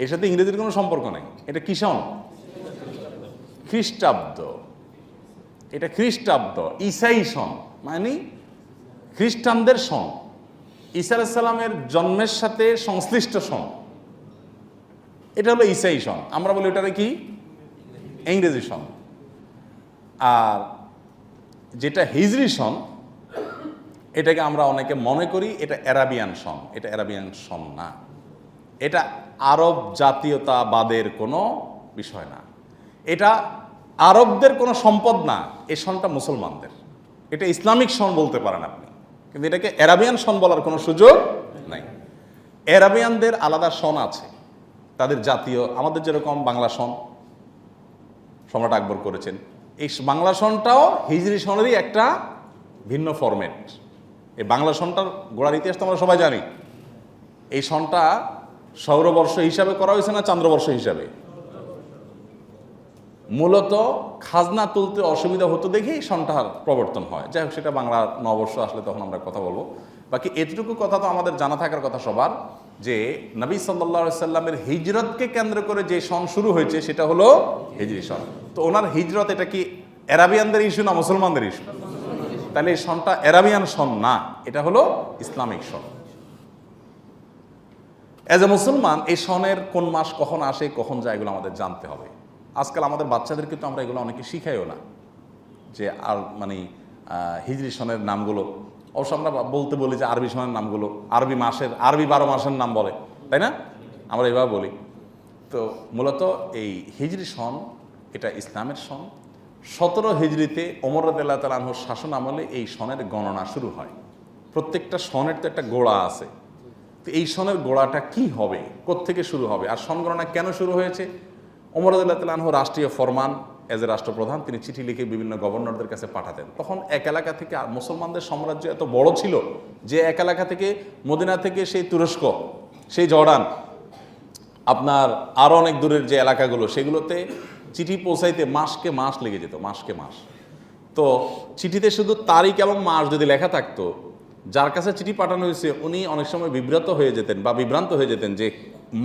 এর সাথে ইংরেজির কোনো সম্পর্ক নেই। এটা কি সন? খ্রিস্টাব্দ। এটা খ্রিস্টাব্দ, ঈসাই সন, মানে খ্রিস্টানদের সন, ঈসা আলাইহিস সালামের জন্মের সাথে সংশ্লিষ্ট সন। এটা হলো ঈসাই সন, আমরা বলি এটারে কি? ইংরেজি সন। আর যেটা হিজরি সন, এটাকে আমরা অনেকে মনে করি এটা অ্যারাবিয়ান সন। এটা অ্যারাবিয়ান সন না, এটা আরব জাতীয়তাবাদের কোনো বিষয় না। এটা আরবদের কোনো সম্পদ না, এই সনটা মুসলমানদের। এটা ইসলামিক সন বলতে পারেন আপনি, কিন্তু এটাকে অ্যারাবিয়ান সন বলার কোনো সুযোগ নাই। অ্যারাবিয়ানদের আলাদা সন আছে, তাদের জাতীয়, আমাদের যেরকম বাংলা সন সম্রাট আকবর করেছেন, এই বাংলা সনটাও হিজরি সনেরই একটা ভিন্ন ফরম্যাট। এই বাংলা সনটার গোড়ার ইতিহাস তো আমরা সবাই জানি। এই সনটা সৌরবর্ষ হিসাবে করা হয়েছে না চান্দ্রবর্ষ হিসাবে? মূলত খাজনা তুলতে অসুবিধা হতো দেখে এই সনটার প্রবর্তন হয়। যাই হোক, সেটা বাংলা নববর্ষ আসলে তখন আমরা কথা বলবো। বাকি এটুকু কথা তো আমাদের জানা থাকার কথা সবার, যে নবী সাল্লাল্লাহু আলাইহি সাল্লামের হিজরতকে কেন্দ্র করে যে সন শুরু হয়েছে সেটা হলো হিজরি সন। তো ওনার হিজরত এটা কি অ্যারাবিয়ানদের ইস্যু না মুসলমানদের ইস্যু? তাহলে এই সনটা অ্যারাবিয়ান সন না, এটা হলো ইসলামিক সন। অ্যাজ এ মুসলমান এই সনের কোন মাস কখন আসে কখন যায় এগুলো আমাদের জানতে হবে। আজকাল আমাদের বাচ্চাদেরকে তো আমরা এগুলো অনেকে শিখাইও না, যে আর মানে হিজরি সনের নামগুলো। অবশ্য আমরা বলতে বলি যে আরবি সনের নামগুলো, আরবি মাসের, আরবি 12 মাসের নাম বলে, তাই না? আমরা এভাবে বলি। তো মূলত এই হিজরি সন এটা ইসলামের সন। 17 হিজরিতে ওমর রাদিয়াল্লাহু তাআলা আনহুর শাসন আমলে এই সনের গণনা শুরু হয়। প্রত্যেকটা সনের তো একটা গোড়া আছে। তো এই সনের গোড়াটা কি হবে, কোত্থেকে শুরু হবে, আর সন গণনা কেন শুরু হয়েছে? ওমর রাদিয়াল্লাহু তাআলা আনহু রাষ্ট্রীয় ফরমান, এজ এ রাষ্ট্রপ্রধান, তিনি চিঠি লিখে বিভিন্ন গভর্নরদের কাছে পাঠাতেন। তখন এক এলাকা থেকে মুসলমানদের সাম্রাজ্য এত বড় ছিল যে এক এলাকা থেকে, মদিনা থেকে সেই তুরস্ক, সেই জর্ডান, আপনার আরও অনেক দূরের যে এলাকাগুলো, সেগুলোতে চিঠি পৌঁছাইতে মাসকে মাস লেগে যেত, মাসকে মাস। তো চিঠিতে শুধু তারিখ এবং মাস যদি লেখা থাকতো, যার কাছে চিঠি পাঠানো হয়েছে উনি অনেক সময় বিব্রত হয়ে যেতেন বা বিভ্রান্ত হয়ে যেতেন যে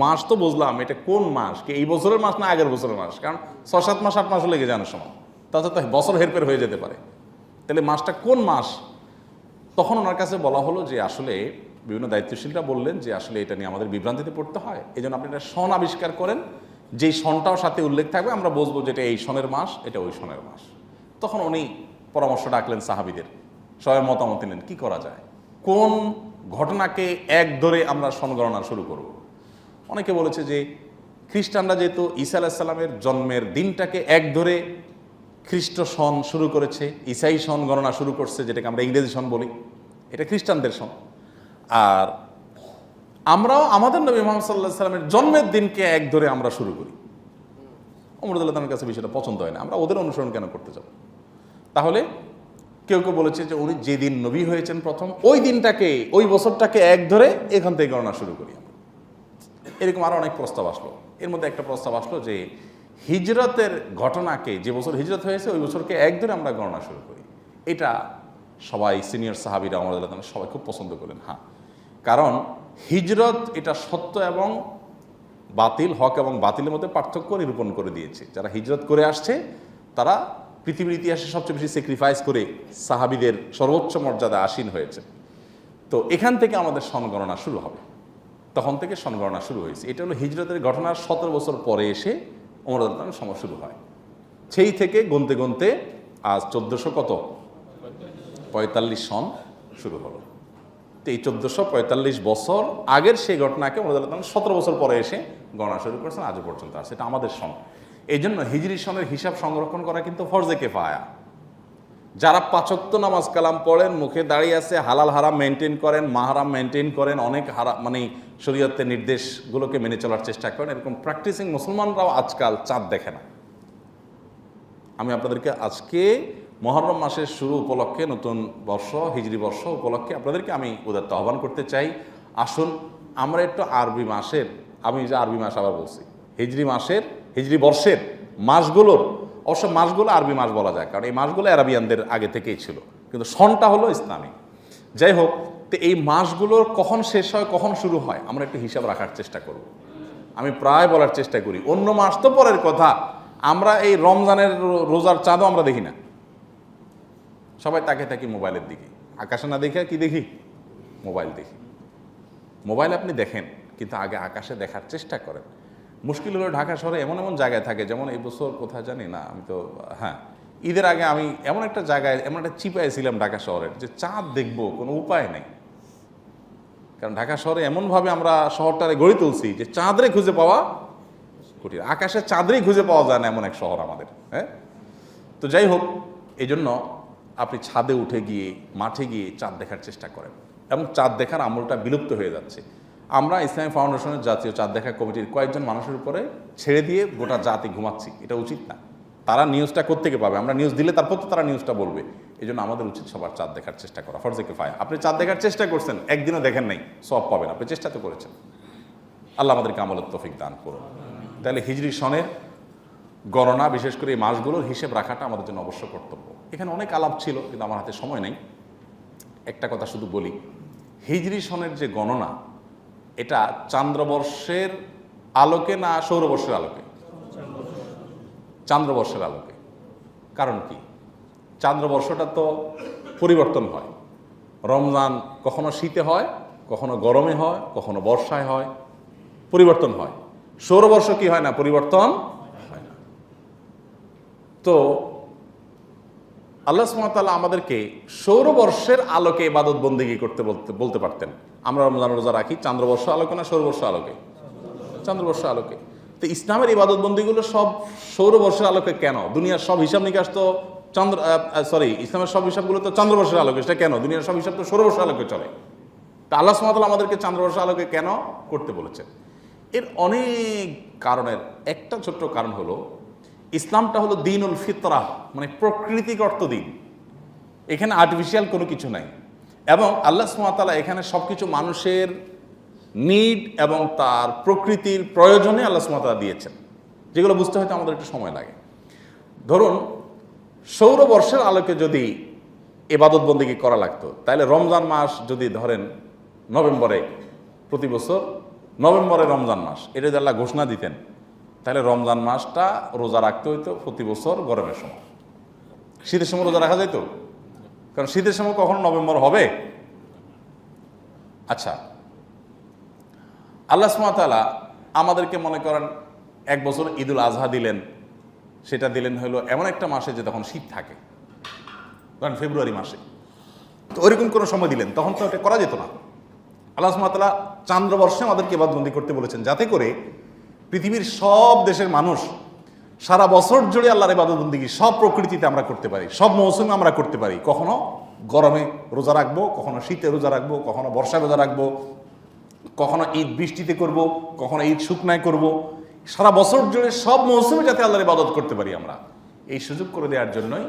মাস তো বুঝলাম, এটা কোন মাস, কি এই বছরের মাস না আগের বছরের মাস? কারণ 6-7 মাস 8 মাসও লেগে যাওয়ার সময়, তাতে তো বছর হেরফের হয়ে যেতে পারে। তাহলে মাসটা কোন মাস? তখন ওনার কাছে বলা হলো যে আসলে বিভিন্ন দায়িত্বশীলরা বললেন যে আসলে এটা নিয়ে আমাদের বিভ্রান্তিতে পড়তে হয়, এই জন্য আপনি একটা সন আবিষ্কার করেন, যেই সনটাও সাথে উল্লেখ থাকবে, আমরা বুঝবো যে এটা এই সনের মাস, এটা ওই সনের মাস। তখন উনি পরামর্শ ডাকলেন সাহাবীদের, সবাই মতামত নিলেন কি করা যায়, কোন ঘটনাকে এক ধরে আমরা সন গণনা শুরু করব। অনেকে বলেছে যে খ্রিস্টানরা যেহেতু ঈসা আলাইহিস সালামের জন্মের দিনটাকে এক ধরে খ্রিস্ট সন শুরু করেছে, ঈসাই সন গণনা শুরু করছে, যেটাকে আমরা ইংরেজি সন বলি, এটা খ্রিস্টানদের সন। আর আমরাও আমাদের নবী মুহাম্মদ সাল্লাল্লাহু আলাইহি সাল্লামের জন্মের দিনকে এক ধরে আমরা শুরু করি। ওমর রাদিয়াল্লাহু তাআলার কাছে বিষয়টা পছন্দ হয় না, আমরা ওদের অনুসরণ কেন করতে যাব? তাহলে কেউ কেউ বলেছে যে উনি যেদিন নবী হয়েছেন প্রথম, ওই দিনটাকে, ওই বছরটাকে এক ধরে এখান থেকে গণনা শুরু করি। এরকম আরও অনেক প্রস্তাব আসলো। এর মধ্যে একটা প্রস্তাব আসলো যে হিজরতের ঘটনাকে, যে বছর হিজরত হয়েছে ওই বছরকে এক ধরে আমরা গণনা শুরু করি। এটা সবাই সিনিয়র সাহাবীরা ওমর রাদিয়াল্লাহু তাআলা সবাই খুব পছন্দ করলেন। হ্যাঁ, কারণ হিজরত এটা সত্য এবং বাতিল, হক এবং বাতিলের মধ্যে পার্থক্য নিরূপণ করে দিয়েছে। যারা হিজরত করে আসছে তারা পৃথিবীর ইতিহাসে সবচেয়ে বেশি স্যাক্রিফাইস করে সাহাবীদের সর্বোচ্চ মর্যাদা আসীন হয়েছে। তো এখান থেকে আমাদের সনগণনা শুরু হবে, তখন থেকে সনগণনা শুরু হয়েছে। এটা হলো হিজরতের ঘটনার 17 বছর পরে এসে ওমর রাদিয়াল্লাহু তাআলার সময় শুরু হয়। সেই থেকে গুনতে গুনতে আজ 1445 সন শুরু হলো। তো এই 1445 বছর আগের সেই ঘটনাকে ওমর রাদিয়াল্লাহু তাআলা 17 বছর পরে এসে গণনা শুরু করেছেন, আজও পর্যন্ত আছে। এটা আমাদের সন। এই জন্য হিজরি সনের হিসাব সংরক্ষণ করা কিন্তু ফরজে কিফায়া। যারা 5 ওয়াক্ত নামাজ কালাম পড়েন, মুখে দাঁড়িয়ে আছে, হালাল হারাম মেনটেন করেন, মাহারাম মেনটেন করেন, অনেক মানে শরীয়তের নির্দেশগুলোকে মেনে চলার চেষ্টা করেন, এরকম প্র্যাকটিসিং মুসলমানরাও আজকাল চাঁদ দেখে না। আমি আপনাদেরকে আজকে মুহররম মাসের শুরু উপলক্ষে, নতুন বর্ষ হিজরি বর্ষ উপলক্ষে আপনাদেরকে আমি উদাত্ত আহ্বান করতে চাই, আসুন আমরা একটু আরবি মাসের, আমি যে আরবি মাস আবার বলছি, হিজরি মাসের, হিজরি বর্ষের মাসগুলোর, অবশ্য মাসগুলো আরবি মাস বলা যায় কারণ এই মাসগুলো আরবিয়ানদের আগে থেকেই ছিল, কিন্তু সনটা হলো ইসলামিক। যাই হোক, তো এই মাসগুলোর কখন শেষ হয় কখন শুরু হয় আমরা একটু হিসাব রাখার চেষ্টা করব। আমি প্রায় বলার চেষ্টা করি, অন্য মাস তো পরের কথা, আমরা এই রমজানের রোজার চাঁদও আমরা দেখি না, সবাই তাকে থাকি মোবাইলের দিকে, আকাশে না দেখে কি দেখি, মোবাইল দেখি। মোবাইল আপনি দেখেন, কিন্তু আগে আকাশে দেখার চেষ্টা করেন। মুশকিল হলো ঢাকা শহরে এমন এমন জায়গায় থাকে, যেমন এই বছর কোথায় জানি না, আমি তো হ্যাঁ ঈদের আগে আমি এমন একটা জায়গায়, এমন একটা চিপায় ছিলাম ঢাকা শহরের, যে চাঁদ দেখবো কোনো উপায় নেই। কারণ ঢাকা শহরে এমনভাবে আমরা শহরটারে গড়ে তুলছি যে চাঁদরে খুঁজে পাওয়া কঠিন, আকাশে চাঁদরেই খুঁজে পাওয়া যায় না এমন এক শহর আমাদের। হ্যাঁ, তো যাই হোক, এই জন্য আপনি ছাদে উঠে গিয়ে মাঠে গিয়ে চাঁদ দেখার চেষ্টা করেন, এবং চাঁদ দেখার আমলটা বিলুপ্ত হয়ে যাচ্ছে। আমরা ইসলামী ফাউন্ডেশনের জাতীয় চাঁদ দেখা কমিটির কয়েকজন মানুষের উপরে ছেড়ে দিয়ে গোটা জাতি ঘুমাচ্ছি, এটা উচিত না। তারা নিউজটা কোত্থেকে পাবে? আমরা নিউজ দিলে তারপর তো তারা নিউজটা বলবে। এই জন্য আমাদের উচিত সবার চাঁদ দেখার চেষ্টা করা, ফরজে কিফায়া। আপনি চাঁদ দেখার চেষ্টা করছেন, একদিনও দেখেন নাই, সব পাবেন, আপনি চেষ্টা তো করেছেন। আল্লাহ আমাদেরকে আমলের তৌফিক দান করুন। তাহলে হিজরি সনের গণনা, বিশেষ করে এই মাসগুলোর হিসেব রাখাটা আমাদের জন্য অবশ্য কর্তব্য। এখানে অনেক আলাপ ছিল, কিন্তু আমার হাতে সময় নেই। একটা কথা শুধু বলি, হিজরি সনের যে গণনা, এটা চান্দ্রবর্ষের আলোকে না সৌরবর্ষের আলোকে? চান্দ্রবর্ষের আলোকে। কারণ কি? চান্দ্রবর্ষটা তো পরিবর্তন হয়। রমজান কখনো শীতে হয়, কখনো গরমে হয়, কখনো বর্ষায় হয়, পরিবর্তন হয়। সৌরবর্ষ কি হয় না? পরিবর্তন হয় না। তো আল্লাহ সুবহানাহু ওয়া তাআলা আমাদেরকে সৌরবর্ষের আলোকে ইবাদত বন্দেগী করতে বলতে পারতেন। আমরা রমজান রোজা রাখি চান্দ্রবর্ষ আলোকে না সৌরবর্ষ আলোকে? চান্দ্রবর্ষ আলোকে। তো ইসলামের ইবাদত বন্দিগুলো সব সৌরবর্ষের আলোকে কেন? দুনিয়ার সব হিসাব নিকাশ তো ইসলামের সব হিসাবগুলো তো চান্দ্রবর্ষের আলোকে, সেটা কেন? দুনিয়ার সব হিসাব তো সৌরবর্ষের আলোকে চলে। তা আল্লাহ সুবহানাহু ওয়া তাআলা আমাদেরকে চান্দ্রবর্ষের আলোকে কেন করতে বলেছেন? এর অনেক কারণের একটা ছোট্ট কারণ হলো, ইসলামটা হলো দীনুল ফিতরাহ, মানে প্রকৃতিগত দিন। এখানে আর্টিফিশিয়াল কোনো কিছু নাই, এবং আল্লাহ সুবহানাহু ওয়া তাআলা এখানে সব কিছু মানুষের নিড এবং তার প্রকৃতির প্রয়োজনে আল্লাহ সুবহানাহু ওয়া তাআলা দিয়েছেন, যেগুলো বুঝতে হয়তো আমাদের একটু সময় লাগে। ধরুন, সৌরবর্ষের আলোকে যদি ইবাদত বন্দেগী করা লাগতো, তাহলে রমজান মাস যদি ধরেন নভেম্বরে, প্রতি বছর নভেম্বরে রমজান মাস, এটা যদি আল্লাহ ঘোষণা দিতেন, তাহলে রমজান মাসটা রোজা রাখতে হইতো প্রতি বছর গরমের সময়। শীতের সময় রোজা রাখা যাইতো? কারণ শীতের সময় কখনো নভেম্বর হবে? আচ্ছা, আল্লাহ সুবহানাহু ওয়া তাআলা আমাদেরকে মনে করেন এক বছর ঈদুল আজহা দিলেন, সেটা দিলেন হলো এমন একটা মাসে যে তখন শীত থাকে, ধরেন ফেব্রুয়ারি মাসে। তো ওইরকম কোনো সময় দিলেন, তখন তো এটা করা যেত না। আল্লাহ সুবহানাহু ওয়া তাআলা চান্দ্রবর্ষে আমাদেরকে ইবাদতবন্দি করতে বলেছেন, যাতে করে পৃথিবীর সব দেশের মানুষ সারা বছর জুড়ে আল্লাহর ইবাদতবন্দিগি সব প্রকৃতিতে আমরা করতে পারি, সব মৌসুমে আমরা করতে পারি। কখনো গরমে রোজা রাখবো, কখনো শীতে রোজা রাখবো, কখনো বর্ষায় রোজা রাখবো, কখনো ঈদ বৃষ্টিতে করব, কখনো ঈদ শুকনায় করব। সারা বছর জুড়ে সব মৌসুমে যাতে আল্লাহর ইবাদত করতে পারি আমরা, এই সুযোগ করে দেওয়ার জন্যই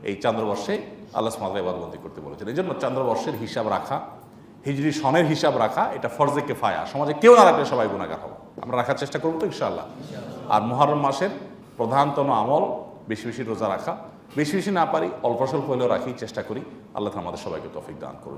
এই চান্দ্রবর্ষে আল্লাহ সুবহানাহু ওয়া তাআলা ইবাদতবন্দি করতে বলেছেন। এই জন্য চান্দ্রবর্ষের হিসাব রাখা, হিজরি সনের হিসাব রাখা, এটা ফরজে কিফায়া। সমাজে কেউ না রাখলে সবাই গুনাহগার হবে। আমরা রাখার চেষ্টা করবো তো ইনশাআল্লাহ। আর মুহররম মাসের প্রধানতম আমল বেশি বেশি রোজা রাখা। বেশি বেশি না পারি, অল্প স্বল্প হলেও রাখি, চেষ্টা করি। আল্লাহ তাআলা আমাদের সবাইকে তৌফিক দান করুন।